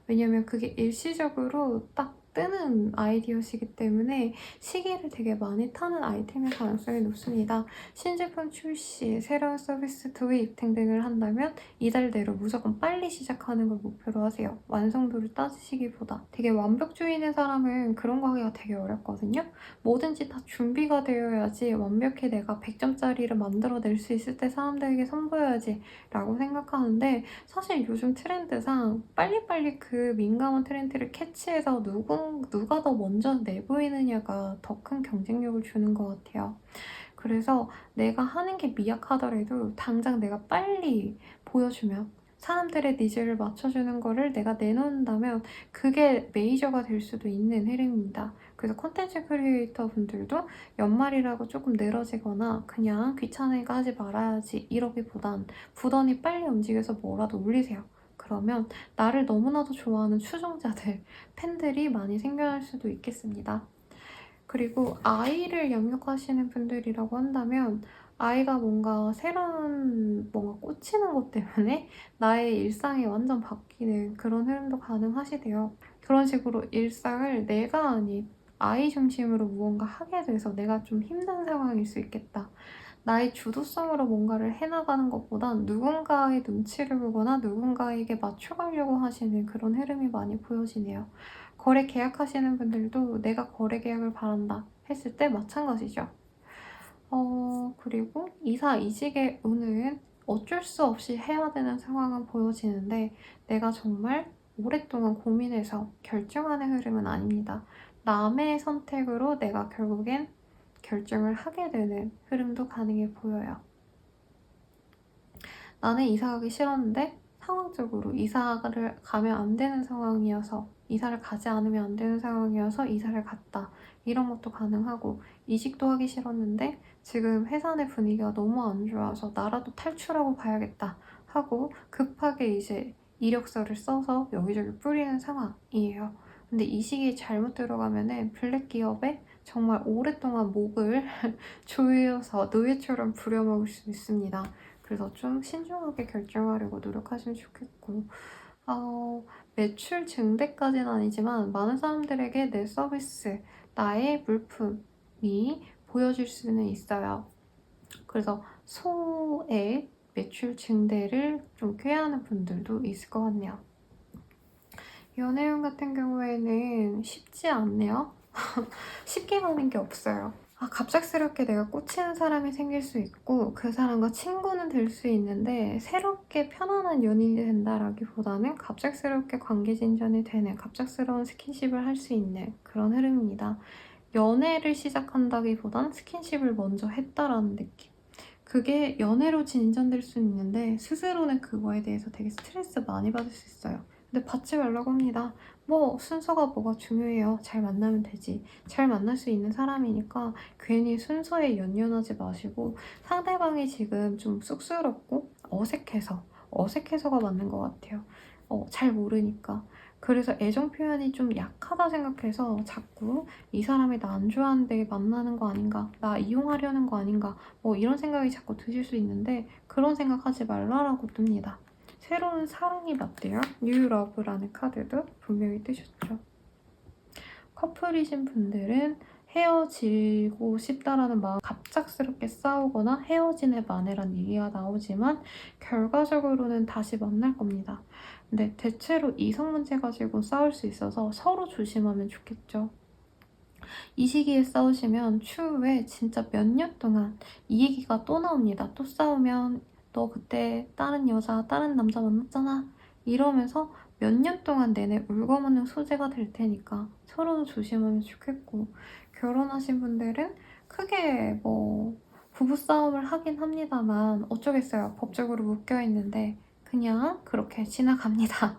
왜냐면 그게 일시적으로 딱 뜨는 아이디어시기 때문에 시기를 되게 많이 타는 아이템일 가능성이 높습니다. 신제품 출시, 새로운 서비스 도입 등등을 한다면 이달 내로 무조건 빨리 시작하는 걸 목표로 하세요. 완성도를 따지시기보다. 되게 완벽주의인 사람은 그런 거 하기가 되게 어렵거든요. 뭐든지 다 준비가 되어야지 완벽히 내가 100점짜리를 만들어낼 수 있을 때 사람들에게 선보여야지 라고 생각하는데, 사실 요즘 트렌드상 빨리빨리 그 민감한 트렌드를 캐치해서 누가 더 먼저 내보이느냐가 더 큰 경쟁력을 주는 것 같아요. 그래서 내가 하는 게 미약하더라도 당장 내가 빨리 보여주면, 사람들의 니즈를 맞춰주는 거를 내가 내놓는다면 그게 메이저가 될 수도 있는 흐름입니다. 그래서 콘텐츠 크리에이터 분들도 연말이라고 조금 늘어지거나 그냥 귀찮으니까 하지 말아야지 이러기보단 부단히 빨리 움직여서 뭐라도 올리세요. 그러면 나를 너무나도 좋아하는 추종자들, 팬들이 많이 생겨날 수도 있겠습니다. 그리고 아이를 양육하시는 분들이라고 한다면 아이가 뭔가 새로운 뭔가 꽂히는 것 때문에 나의 일상이 완전 바뀌는 그런 흐름도 가능하시대요. 그런 식으로 일상을 내가 아닌 아이 중심으로 무언가 하게 돼서 내가 좀 힘든 상황일 수 있겠다. 나의 주도성으로 뭔가를 해나가는 것보단 누군가의 눈치를 보거나 누군가에게 맞춰가려고 하시는 그런 흐름이 많이 보여지네요. 거래 계약하시는 분들도 내가 거래 계약을 바란다 했을 때 마찬가지죠. 그리고 이사 이직의 운은 어쩔 수 없이 해야 되는 상황은 보여지는데 내가 정말 오랫동안 고민해서 결정하는 흐름은 아닙니다. 남의 선택으로 내가 결국엔 결정을 하게 되는 흐름도 가능해 보여요. 나는 이사 가기 싫었는데 상황적으로 이사를 가면 안 되는 상황이어서, 이사를 가지 않으면 안 되는 상황이어서 이사를 갔다. 이런 것도 가능하고, 이직도 하기 싫었는데 지금 회사 내 분위기가 너무 안 좋아서 나라도 탈출하고 가야겠다 하고 급하게 이제 이력서를 써서 여기저기 뿌리는 상황이에요. 근데 이 시기에 잘못 들어가면은 블랙 기업에 정말 오랫동안 목을 조여서 노예처럼 부려먹을 수 있습니다. 그래서 좀 신중하게 결정하려고 노력하시면 좋겠고, 매출 증대까지는 아니지만 많은 사람들에게 내 서비스, 나의 물품이 보여질 수는 있어요. 그래서 소액 매출 증대를 좀 꾀하는 분들도 있을 것 같네요. 연애운 같은 경우에는 쉽지 않네요. 쉽게 가는 게 없어요. 갑작스럽게 내가 꽂히는 사람이 생길 수 있고 그 사람과 친구는 될 수 있는데 새롭게 편안한 연인이 된다라기보다는 갑작스럽게 관계 진전이 되는, 갑작스러운 스킨십을 할 수 있는 그런 흐름입니다. 연애를 시작한다기보단 스킨십을 먼저 했다라는 느낌. 그게 연애로 진전될 수는 있는데 스스로는 그거에 대해서 되게 스트레스 많이 받을 수 있어요. 근데 받지 말라고 합니다. 뭐 순서가 뭐가 중요해요. 잘 만나면 되지. 잘 만날 수 있는 사람이니까 괜히 순서에 연연하지 마시고, 상대방이 지금 좀 쑥스럽고 어색해서가 맞는 것 같아요. 잘 모르니까. 그래서 애정 표현이 좀 약하다 생각해서 자꾸 이 사람이 나 안 좋아하는데 만나는 거 아닌가, 나 이용하려는 거 아닌가, 뭐 이런 생각이 자꾸 드실 수 있는데 그런 생각하지 말라라고 뜹니다. 새로운 사랑이 맞대요. 뉴 러브라는 카드도 분명히 뜨셨죠. 커플이신 분들은 헤어지고 싶다라는 마음, 갑작스럽게 싸우거나 헤어짐에 만회란 얘기가 나오지만 결과적으로는 다시 만날 겁니다. 근데 대체로 이성 문제 가지고 싸울 수 있어서 서로 조심하면 좋겠죠. 이 시기에 싸우시면 추후에 진짜 몇 년 동안 이 얘기가 또 나옵니다. 또 싸우면 너 그때 다른 여자, 다른 남자 만났잖아. 이러면서 몇 년 동안 내내 울고먹는 소재가 될 테니까 서로 조심하면 좋겠고, 결혼하신 분들은 크게 뭐 부부싸움을 하긴 합니다만 어쩌겠어요. 법적으로 묶여있는데 그냥 그렇게 지나갑니다.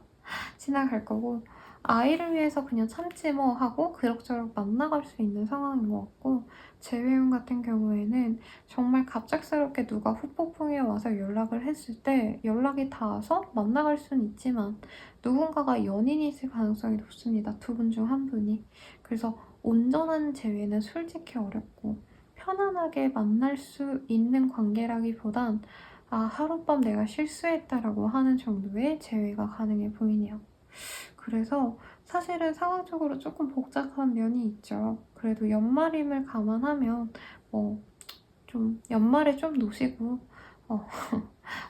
지나갈 거고, 아이를 위해서 그냥 참지 뭐 하고 그럭저럭 만나갈 수 있는 상황인 것 같고, 재회용 같은 경우에는 정말 갑작스럽게 누가 후폭풍이 와서 연락을 했을 때 연락이 닿아서 만나갈 수는 있지만 누군가가 연인이 있을 가능성이 높습니다. 두 분 중 한 분이. 그래서 온전한 재회는 솔직히 어렵고, 편안하게 만날 수 있는 관계라기보단 하룻밤 내가 실수했다라고 하는 정도의 재회가 가능해 보이네요. 그래서 사실은 상황적으로 조금 복잡한 면이 있죠. 그래도 연말임을 감안하면 뭐 좀 연말에 좀 노시고 어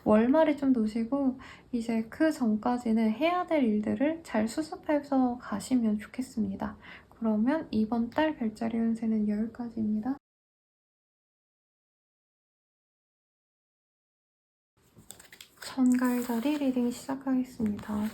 월말에 좀 노시고 이제 그전까지는 해야 될 일들을 잘 수습해서 가시면 좋겠습니다. 그러면 이번 달 별자리 운세는 여기까지입니다. 전갈자리 리딩 시작하겠습니다.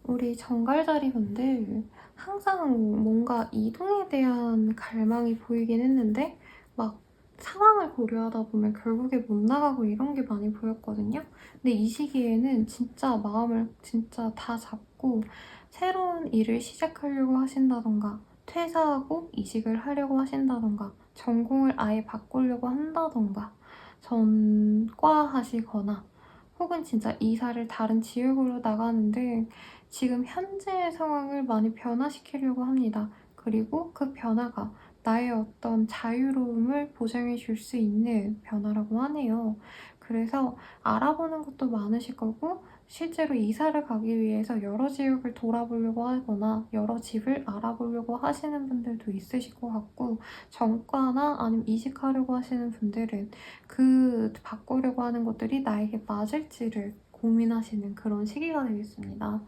우리 정갈자리 분들 항상 뭔가 이동에 대한 갈망이 보이긴 했는데 막 상황을 고려하다 보면 결국에 못 나가고 이런 게 많이 보였거든요. 근데 이 시기에는 진짜 마음을 진짜 다 잡고 새로운 일을 시작하려고 하신다던가 퇴사하고 이직을 하려고 하신다던가 전공을 아예 바꾸려고 한다던가 전과하시거나 혹은 진짜 이사를 다른 지역으로 나가는데 지금 현재의 상황을 많이 변화시키려고 합니다. 그리고 그 변화가 나의 어떤 자유로움을 보장해 줄 수 있는 변화라고 하네요. 그래서 알아보는 것도 많으실 거고, 실제로 이사를 가기 위해서 여러 지역을 돌아보려고 하거나 여러 집을 알아보려고 하시는 분들도 있으실 것 같고, 전과나 아니면 이직하려고 하시는 분들은 그 바꾸려고 하는 것들이 나에게 맞을지를 고민하시는 그런 시기가 되겠습니다.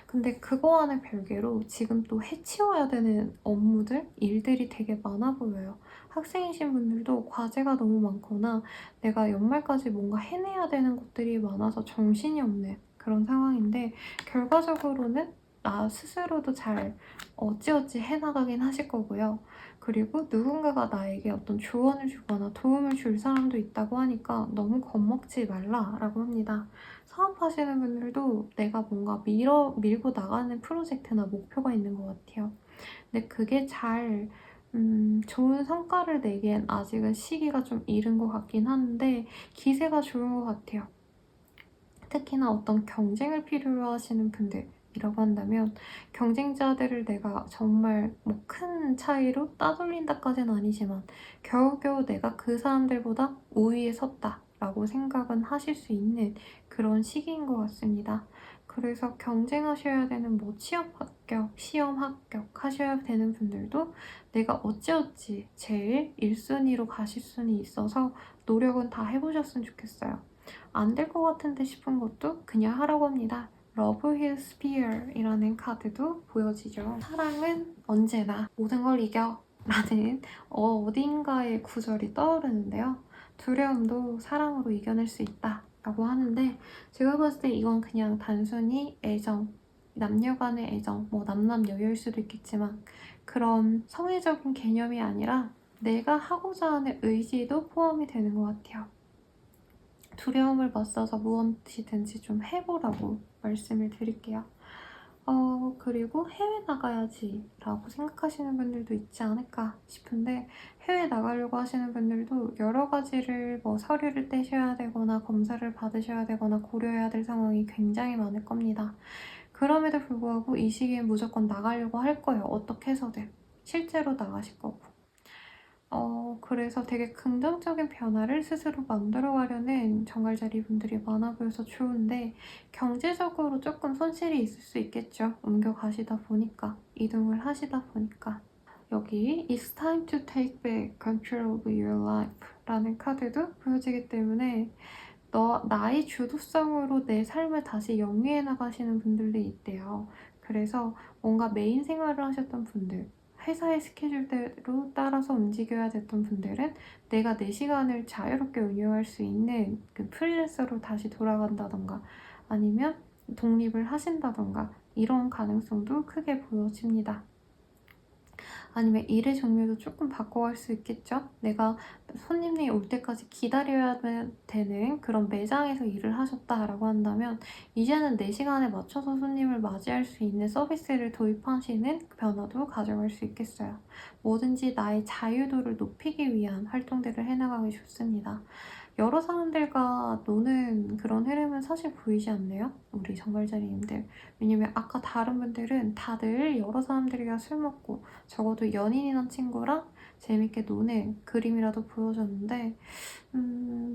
근데 그거와는 별개로 지금 또 해치워야 되는 업무들, 일들이 되게 많아 보여요. 학생이신 분들도 과제가 너무 많거나 내가 연말까지 뭔가 해내야 되는 것들이 많아서 정신이 없는 그런 상황인데 결과적으로는 나 스스로도 잘 어찌어찌 해나가긴 하실 거고요. 그리고 누군가가 나에게 어떤 조언을 주거나 도움을 줄 사람도 있다고 하니까 너무 겁먹지 말라라고 합니다. 사업하시는 분들도 내가 뭔가 밀고 나가는 프로젝트나 목표가 있는 것 같아요. 근데 그게 잘, 좋은 성과를 내기엔 아직은 시기가 좀 이른 것 같긴 한데, 기세가 좋은 것 같아요. 특히나 어떤 경쟁을 필요로 하시는 분들이라고 한다면, 경쟁자들을 내가 정말 뭐 큰 차이로 따돌린다까지는 아니지만, 겨우겨우 내가 그 사람들보다 우위에 섰다라고 생각은 하실 수 있는 그런 시기인 것 같습니다. 그래서 경쟁하셔야 되는 뭐 취업 합격, 시험 합격 하셔야 되는 분들도 내가 어찌어찌 제일 1순위로 가실 수는 있어서 노력은 다 해보셨으면 좋겠어요. 안 될 것 같은데 싶은 것도 그냥 하라고 합니다. 러브 힐 스피어이라는 카드도 보여지죠. 사랑은 언제나 모든 걸 이겨 라는 어딘가의 구절이 떠오르는데요. 두려움도 사랑으로 이겨낼 수 있다 라고 하는데 제가 봤을 때 이건 그냥 단순히 애정, 남녀 간의 애정, 뭐 남남여여일 수도 있겠지만 그런 성애적인 개념이 아니라 내가 하고자 하는 의지도 포함이 되는 것 같아요. 두려움을 맞서서 무엇이든지 좀 해보라고 말씀을 드릴게요. 그리고 해외 나가야지 라고 생각하시는 분들도 있지 않을까 싶은데 해외 나가려고 하시는 분들도 여러 가지를 뭐 서류를 떼셔야 되거나 검사를 받으셔야 되거나 고려해야 될 상황이 굉장히 많을 겁니다. 그럼에도 불구하고 이 시기에 무조건 나가려고 할 거예요. 어떻게 해서든. 실제로 나가실 거고. 그래서 되게 긍정적인 변화를 스스로 만들어가려는 정갈자리 분들이 많아 보여서 좋은데 경제적으로 조금 손실이 있을 수 있겠죠. 옮겨가시다 보니까, 이동을 하시다 보니까. 여기 It's time to take back control of your life 라는 카드도 보여지기 때문에 나의 주도성으로 내 삶을 다시 영위해 나가시는 분들도 있대요. 그래서 뭔가 메인 생활을 하셨던 분들, 회사의 스케줄대로 따라서 움직여야 됐던 분들은 내가 내 시간을 자유롭게 운영할 수 있는 그 프리랜서로 다시 돌아간다던가 아니면 독립을 하신다던가 이런 가능성도 크게 보여집니다. 아니면 일의 종류도 조금 바꿔갈 수 있겠죠? 내가 손님이 올 때까지 기다려야 되는 그런 매장에서 일을 하셨다라고 한다면 이제는 내 시간에 맞춰서 손님을 맞이할 수 있는 서비스를 도입하시는 변화도 가져갈 수 있겠어요. 뭐든지 나의 자유도를 높이기 위한 활동들을 해나가기 좋습니다. 여러 사람들과 노는 그런 흐름은 사실 보이지 않네요? 우리 정갈자리님들. 왜냐면 아까 다른 분들은 다들 여러 사람들이랑 술 먹고 적어도 연인이나 친구랑 재밌게 노는 그림이라도 보여줬는데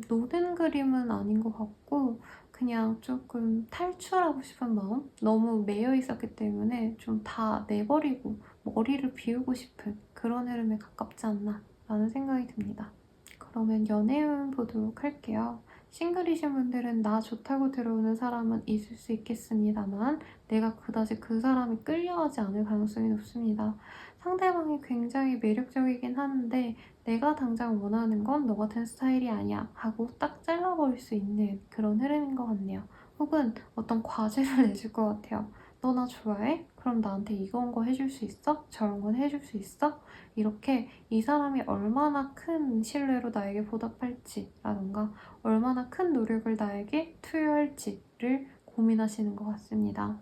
노는 그림은 아닌 것 같고 그냥 조금 탈출하고 싶은 마음? 너무 매여 있었기 때문에 좀 다 내버리고 머리를 비우고 싶은 그런 흐름에 가깝지 않나 라는 생각이 듭니다. 그러면 연애운 보도록 할게요. 싱글이신 분들은 나 좋다고 들어오는 사람은 있을 수 있겠습니다만 내가 그다지 그 사람이 끌려하지 않을 가능성이 높습니다. 상대방이 굉장히 매력적이긴 하는데 내가 당장 원하는 건 너 같은 스타일이 아니야 하고 딱 잘라버릴 수 있는 그런 흐름인 것 같네요. 혹은 어떤 과제를 내줄 것 같아요. 너 나 좋아해? 그럼 나한테 이런 거 해줄 수 있어? 저런 건 해줄 수 있어? 이렇게 이 사람이 얼마나 큰 신뢰로 나에게 보답할지라던가 얼마나 큰 노력을 나에게 투여할지를 고민하시는 것 같습니다.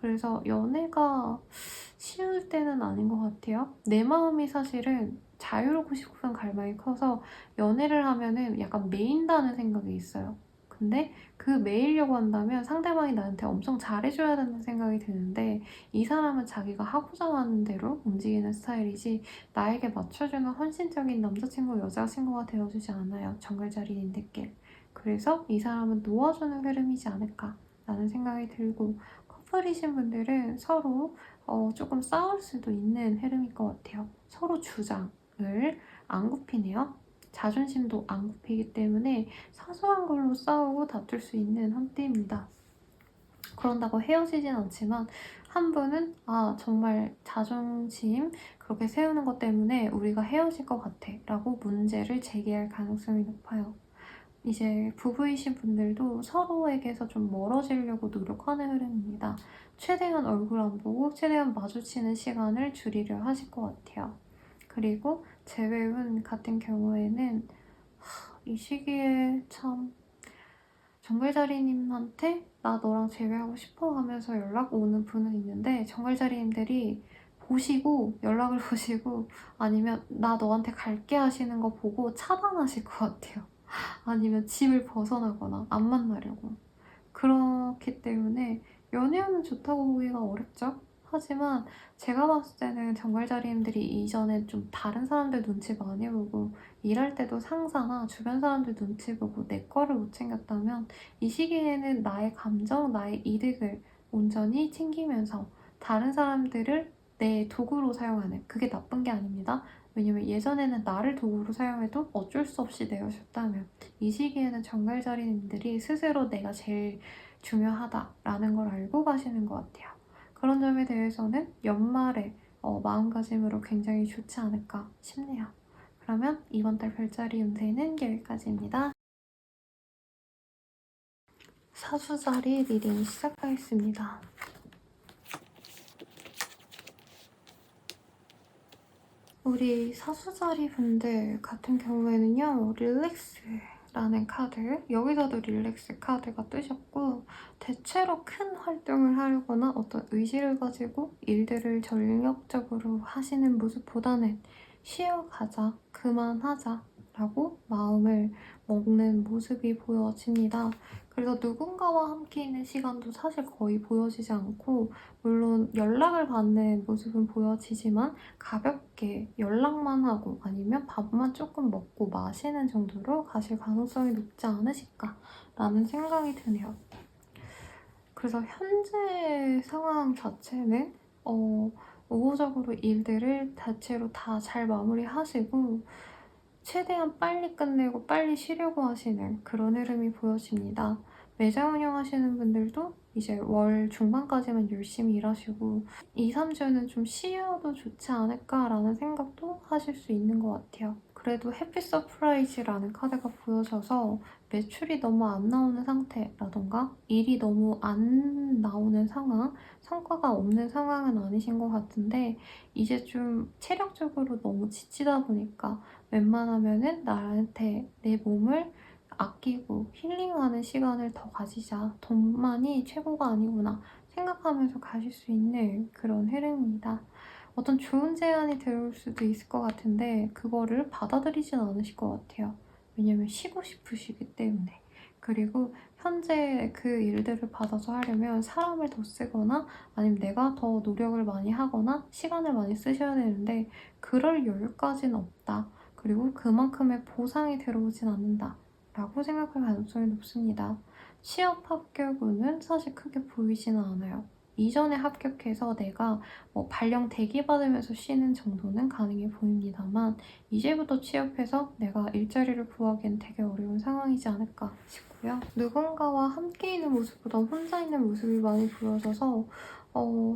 그래서 연애가 쉬울 때는 아닌 것 같아요. 내 마음이 사실은 자유롭고 싶은 갈망이 커서 연애를 하면은 약간 매인다는 생각이 있어요. 근데 그 매이려고 한다면 상대방이 나한테 엄청 잘해줘야 된다는 생각이 드는데 이 사람은 자기가 하고자 하는 대로 움직이는 스타일이지 나에게 맞춰주는 헌신적인 남자친구, 여자친구가 되어주지 않아요. 정글자리님들께. 그래서 이 사람은 놓아주는 흐름이지 않을까라는 생각이 들고 커플이신 분들은 서로 조금 싸울 수도 있는 흐름일 것 같아요. 서로 주장을 안 굽히네요. 자존심도 안 굽히기 때문에 사소한 걸로 싸우고 다툴 수 있는 한때입니다. 그런다고 헤어지진 않지만 한 분은 정말 자존심 그렇게 세우는 것 때문에 우리가 헤어질 것 같아 라고 문제를 제기할 가능성이 높아요. 이제 부부이신 분들도 서로에게서 좀 멀어지려고 노력하는 흐름입니다. 최대한 얼굴 안 보고 최대한 마주치는 시간을 줄이려 하실 것 같아요. 그리고 재회운 같은 경우에는 이 시기에 참 정글자리님한테 나 너랑 재회하고 싶어 하면서 연락 오는 분은 있는데 정글자리님들이 보시고 연락을 보시고 아니면 나 너한테 갈게 하시는 거 보고 차단하실 것 같아요. 아니면 집을 벗어나거나 안 만나려고. 그렇기 때문에 연애하면 좋다고 보기가 어렵죠. 하지만 제가 봤을 때는 정글자리님들이 이전에 좀 다른 사람들 눈치 많이 보고 일할 때도 상사나 주변 사람들 눈치 보고 내 거를 못 챙겼다면 이 시기에는 나의 감정, 나의 이득을 온전히 챙기면서 다른 사람들을 내 도구로 사용하는 그게 나쁜 게 아닙니다. 왜냐면 예전에는 나를 도구로 사용해도 어쩔 수 없이 내어줬다면 이 시기에는 정갈자리님들이 스스로 내가 제일 중요하다라는 걸 알고 가시는 것 같아요. 그런 점에 대해서는 연말에 마음가짐으로 굉장히 좋지 않을까 싶네요. 그러면 이번 달 별자리 운세는 여기까지입니다. 사수자리 리딩 시작하겠습니다. 우리 사수자리 분들 같은 경우에는요, 릴렉스라는 카드, 여기서도 릴렉스 카드가 뜨셨고, 대체로 큰 활동을 하려거나 어떤 의지를 가지고 일들을 전력적으로 하시는 모습보다는 쉬어가자, 그만하자 라고 마음을 먹는 모습이 보여집니다. 그래서 누군가와 함께 있는 시간도 사실 거의 보여지지 않고, 물론 연락을 받는 모습은 보여지지만 가볍게 연락만 하고 아니면 밥만 조금 먹고 마시는 정도로 가실 가능성이 높지 않으실까라는 생각이 드네요. 그래서 현재 상황 자체는 우호적으로 일들을 대체로 다 잘 마무리하시고 최대한 빨리 끝내고 빨리 쉬려고 하시는 그런 흐름이 보여집니다. 매장 운영하시는 분들도 이제 월 중반까지만 열심히 일하시고 2, 3주는 좀 쉬어도 좋지 않을까라는 생각도 하실 수 있는 것 같아요. 그래도 해피 서프라이즈라는 카드가 보여져서 매출이 너무 안 나오는 상태라던가 일이 너무 안 나오는 상황, 성과가 없는 상황은 아니신 것 같은데 이제 좀 체력적으로 너무 지치다 보니까 웬만하면은 나한테 내 몸을 아끼고 힐링하는 시간을 더 가지자. 돈만이 최고가 아니구나 생각하면서 가실 수 있는 그런 흐름입니다. 어떤 좋은 제안이 들어올 수도 있을 것 같은데 그거를 받아들이진 않으실 것 같아요. 왜냐면 쉬고 싶으시기 때문에. 그리고 현재 그 일들을 받아서 하려면 사람을 더 쓰거나 아니면 내가 더 노력을 많이 하거나 시간을 많이 쓰셔야 되는데 그럴 여유까지는 없다. 그리고 그만큼의 보상이 들어오진 않는다. 라고 생각할 가능성이 높습니다. 취업 합격운은 사실 크게 보이지는 않아요. 이전에 합격해서 내가 뭐 발령 대기받으면서 쉬는 정도는 가능해 보입니다만 이제부터 취업해서 내가 일자리를 구하기엔 되게 어려운 상황이지 않을까 싶고요. 누군가와 함께 있는 모습보다 혼자 있는 모습이 많이 보여져서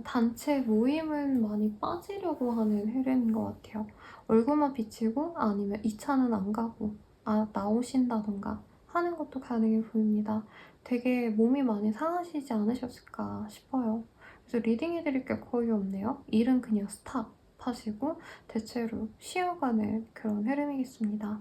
단체 모임은 많이 빠지려고 하는 흐름인 것 같아요. 얼굴만 비치고 아니면 2차는 안 가고 나오신다던가 하는 것도 가능해 보입니다. 되게 몸이 많이 상하시지 않으셨을까 싶어요. 그래서 리딩해드릴 게 거의 없네요. 일은 그냥 스탑 하시고 대체로 쉬어가는 그런 흐름이겠습니다.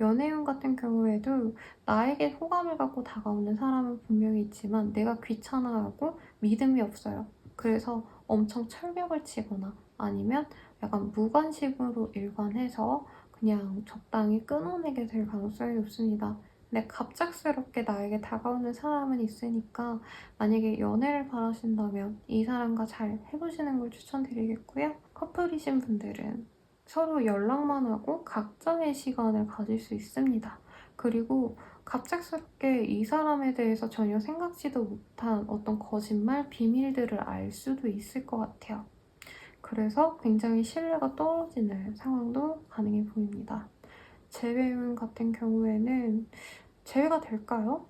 연애운 같은 경우에도 나에게 호감을 갖고 다가오는 사람은 분명히 있지만 내가 귀찮아하고 믿음이 없어요. 그래서 엄청 철벽을 치거나 아니면 약간 무관심으로 일관해서 그냥 적당히 끊어내게 될 가능성이 높습니다. 근데 갑작스럽게 나에게 다가오는 사람은 있으니까 만약에 연애를 바라신다면 이 사람과 잘 해보시는 걸 추천드리겠고요. 커플이신 분들은 서로 연락만 하고 각자의 시간을 가질 수 있습니다. 그리고 갑작스럽게 이 사람에 대해서 전혀 생각지도 못한 어떤 거짓말, 비밀들을 알 수도 있을 것 같아요. 그래서 굉장히 신뢰가 떨어지는 상황도 가능해 보입니다. 재회운 같은 경우에는 제외가 될까요?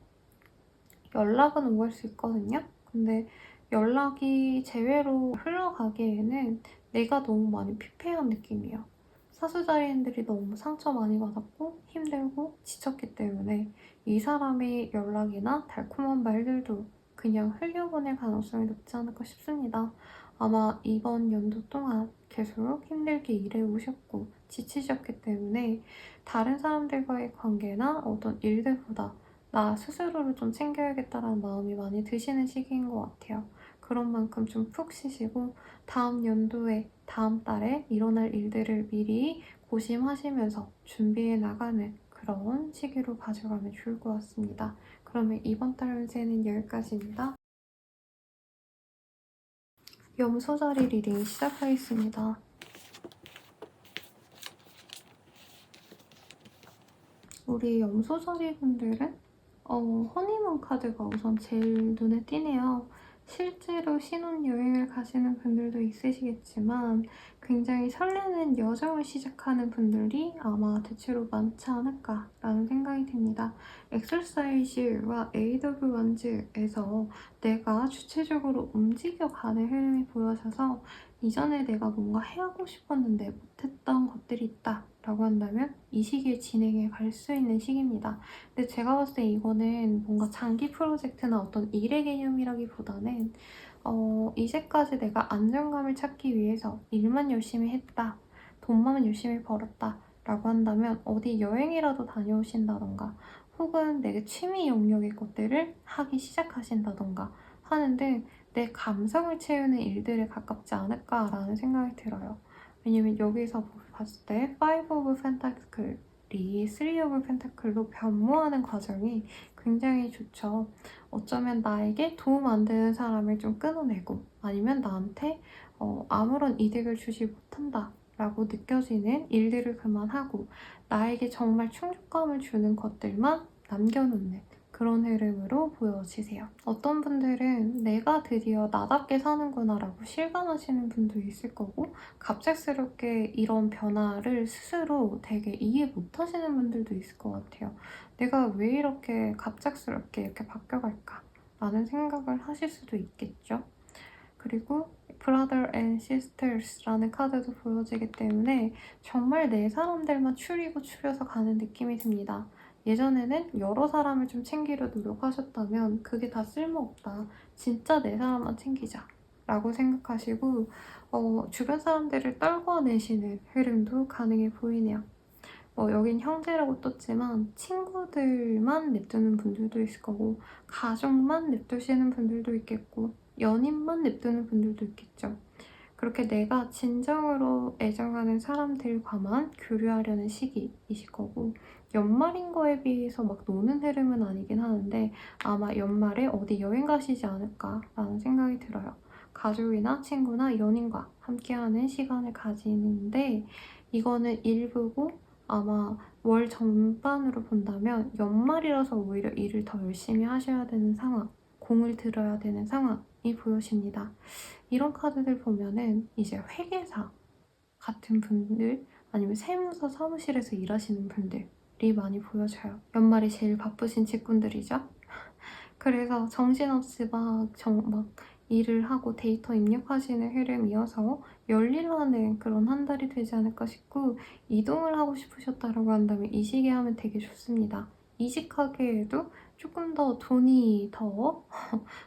연락은 오갈 수 있거든요. 근데 연락이 제외로 흘러가기에는 내가 너무 많이 피폐한 느낌이에요. 사수자리인들이 너무 상처 많이 받았고 힘들고 지쳤기 때문에 이 사람의 연락이나 달콤한 말들도 그냥 흘려보낼 가능성이 높지 않을까 싶습니다. 아마 이번 연도 동안 계속 힘들게 일해오셨고 지치셨기 때문에 다른 사람들과의 관계나 어떤 일들보다 나 스스로를 좀 챙겨야겠다라는 마음이 많이 드시는 시기인 것 같아요. 그런 만큼 좀 푹 쉬시고 다음 연도에 다음 달에 일어날 일들을 미리 고심하시면서 준비해 나가는 그런 시기로 가져가면 좋을 것 같습니다. 그러면 이번 달 운세는 여기까지입니다. 염소자리 리딩 시작하겠습니다. 우리 염소자리 분들은 허니문 카드가 우선 제일 눈에 띄네요. 실제로 신혼여행을 가시는 분들도 있으시겠지만 굉장히 설레는 여정을 시작하는 분들이 아마 대체로 많지 않을까라는 생각이 듭니다. 엑설사이즈와 에이드 오브 원즈에서 내가 주체적으로 움직여가는 흐름이 보여져서 이전에 내가 뭔가 해하고 싶었는데 못했던 것들이 있다 라고 한다면 이 시기에 진행해 갈 수 있는 시기입니다. 근데 제가 봤을 때 이거는 뭔가 장기 프로젝트나 어떤 일의 개념이라기보다는 이제까지 내가 안정감을 찾기 위해서 일만 열심히 했다, 돈만 열심히 벌었다 라고 한다면 어디 여행이라도 다녀오신다던가 혹은 내게 취미 영역의 것들을 하기 시작하신다던가 하는데 내 감성을 채우는 일들에 가깝지 않을까라는 생각이 들어요. 왜냐면 여기서 봤을 때 5 of Pentacle이 3 of Pentacle로 변모하는 과정이 굉장히 좋죠. 어쩌면 나에게 도움 안 되는 사람을 좀 끊어내고 아니면 나한테 아무런 이득을 주지 못한다 라고 느껴지는 일들을 그만하고 나에게 정말 충족감을 주는 것들만 남겨놓는 그런 흐름으로 보여지세요. 어떤 분들은 내가 드디어 나답게 사는구나 라고 실감하시는 분도 있을 거고 갑작스럽게 이런 변화를 스스로 되게 이해 못하시는 분들도 있을 것 같아요. 내가 왜 이렇게 갑작스럽게 이렇게 바뀌어갈까? 라는 생각을 하실 수도 있겠죠. 그리고 Brother and Sisters라는 카드도 보여지기 때문에 정말 내 사람들만 추리고 추려서 가는 느낌이 듭니다. 예전에는 여러 사람을 좀 챙기려 노력하셨다면 그게 다 쓸모없다. 진짜 내 사람만 챙기자. 라고 생각하시고 주변 사람들을 떨궈내시는 흐름도 가능해 보이네요. 여긴 형제라고 떴지만 친구들만 냅두는 분들도 있을 거고 가족만 냅두시는 분들도 있겠고 연인만 냅두는 분들도 있겠죠. 그렇게 내가 진정으로 애정하는 사람들과만 교류하려는 시기이실 거고 연말인 거에 비해서 막 노는 흐름은 아니긴 하는데 아마 연말에 어디 여행 가시지 않을까라는 생각이 들어요. 가족이나 친구나 연인과 함께하는 시간을 가지는데 이거는 일부고 아마 월 전반으로 본다면 연말이라서 오히려 일을 더 열심히 하셔야 되는 상황, 공을 들여야 되는 상황이 보여집니다. 이런 카드들 보면은 이제 회계사 같은 분들 아니면 세무사 사무실에서 일하시는 분들이 많이 보여져요. 연말이 제일 바쁘신 직군들이죠. 그래서 정신없이 막 일을 하고 데이터 입력하시는 흐름이어서 열일하는 그런 한 달이 되지 않을까 싶고, 이동을 하고 싶으셨다라고 한다면 이 시기에 하면 되게 좋습니다. 이직하기에도 조금 더 돈이 더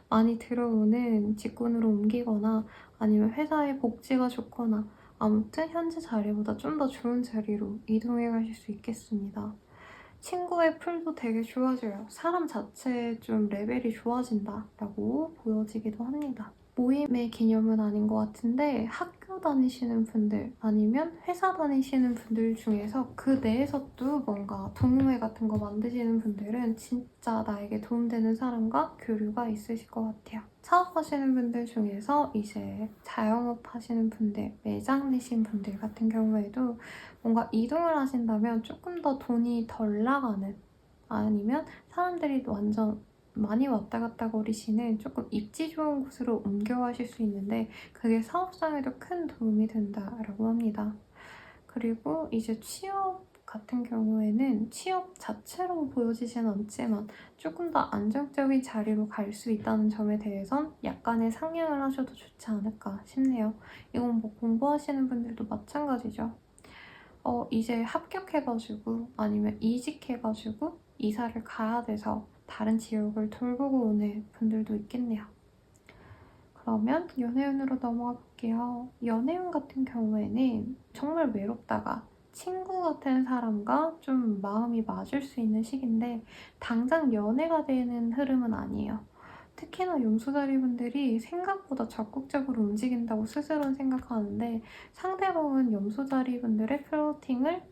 많이 들어오는 직군으로 옮기거나 아니면 회사의 복지가 좋거나 아무튼 현재 자리보다 좀 더 좋은 자리로 이동해 가실 수 있겠습니다. 친구의 풀도 되게 좋아져요. 사람 자체의 좀 레벨이 좋아진다라고 보여지기도 합니다. 모임의 개념은 아닌 것 같은데 학교 다니시는 분들 아니면 회사 다니시는 분들 중에서 그 내에서도 뭔가 동호회 같은 거 만드시는 분들은 진짜 나에게 도움되는 사람과 교류가 있으실 것 같아요. 사업하시는 분들 중에서 이제 자영업 하시는 분들, 매장 내신 분들 같은 경우에도 뭔가 이동을 하신다면 조금 더 돈이 덜 나가는, 아니면 사람들이 완전 많이 왔다 갔다 거리시는 조금 입지 좋은 곳으로 옮겨가실 수 있는데 그게 사업상에도 큰 도움이 된다라고 합니다. 그리고 이제 취업 같은 경우에는 취업 자체로 보여지진 않지만 조금 더 안정적인 자리로 갈 수 있다는 점에 대해선 약간의 상향을 하셔도 좋지 않을까 싶네요. 이건 뭐 공부하시는 분들도 마찬가지죠. 이제 합격해가지고 아니면 이직해가지고 이사를 가야 돼서 다른 지역을 돌보고 오는 분들도 있겠네요. 그러면 연애운으로 넘어가 볼게요. 연애운 같은 경우에는 정말 외롭다가 친구 같은 사람과 좀 마음이 맞을 수 있는 시기인데 당장 연애가 되는 흐름은 아니에요. 특히나 염소자리 분들이 생각보다 적극적으로 움직인다고 스스로는 생각하는데 상대방은 염소자리 분들의 플러팅을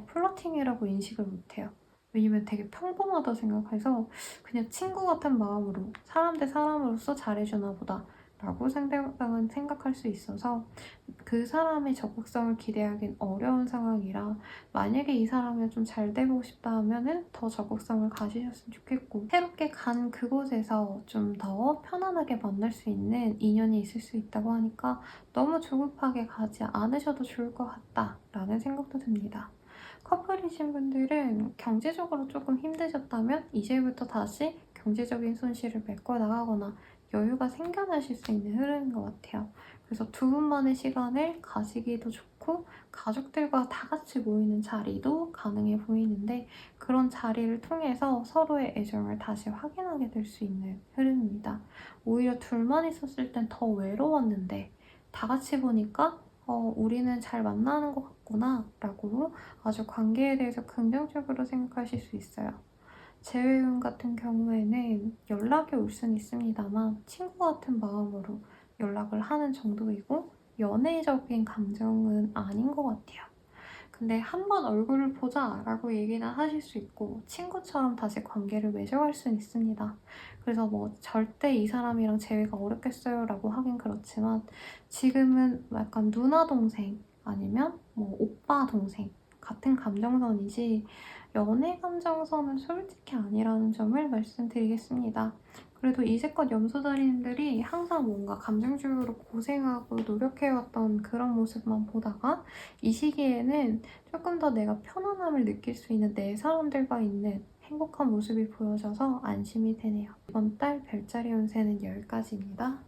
플러팅이라고 인식을 못해요. 왜냐면 되게 평범하다 생각해서 그냥 친구 같은 마음으로 사람 대 사람으로서 잘해주나 보다 라고 상대방은 생각할 수 있어서 그 사람의 적극성을 기대하긴 어려운 상황이라, 만약에 이 사람이 좀 잘 되고 싶다 하면은 더 적극성을 가지셨으면 좋겠고, 새롭게 간 그곳에서 좀 더 편안하게 만날 수 있는 인연이 있을 수 있다고 하니까 너무 조급하게 가지 않으셔도 좋을 것 같다라는 생각도 듭니다. 커플이신 분들은 경제적으로 조금 힘드셨다면 이제부터 다시 경제적인 손실을 메꿔 나가거나 여유가 생겨나실 수 있는 흐름인 것 같아요. 그래서 두 분만의 시간을 가지기도 좋고 가족들과 다 같이 모이는 자리도 가능해 보이는데, 그런 자리를 통해서 서로의 애정을 다시 확인하게 될 수 있는 흐름입니다. 오히려 둘만 있었을 땐 더 외로웠는데 다 같이 보니까 우리는 잘 만나는 것 같구나 라고 아주 관계에 대해서 긍정적으로 생각하실 수 있어요. 재회운 같은 경우에는 연락이 올 수는 있습니다만 친구 같은 마음으로 연락을 하는 정도이고 연애적인 감정은 아닌 것 같아요. 근데 한 번 얼굴을 보자 라고 얘기는 하실 수 있고 친구처럼 다시 관계를 맺어갈 수는 있습니다. 그래서 뭐 절대 이 사람이랑 재회가 어렵겠어요 라고 하긴 그렇지만 지금은 약간 누나 동생 아니면 뭐 오빠 동생 같은 감정선이지 연애 감정선은 솔직히 아니라는 점을 말씀드리겠습니다. 그래도 이제껏 염소자리님들이 항상 뭔가 감정적으로 고생하고 노력해왔던 그런 모습만 보다가 이 시기에는 조금 더 내가 편안함을 느낄 수 있는 내 사람들과 있는 행복한 모습이 보여져서 안심이 되네요. 이번 달 별자리 운세는 여기까지입니다.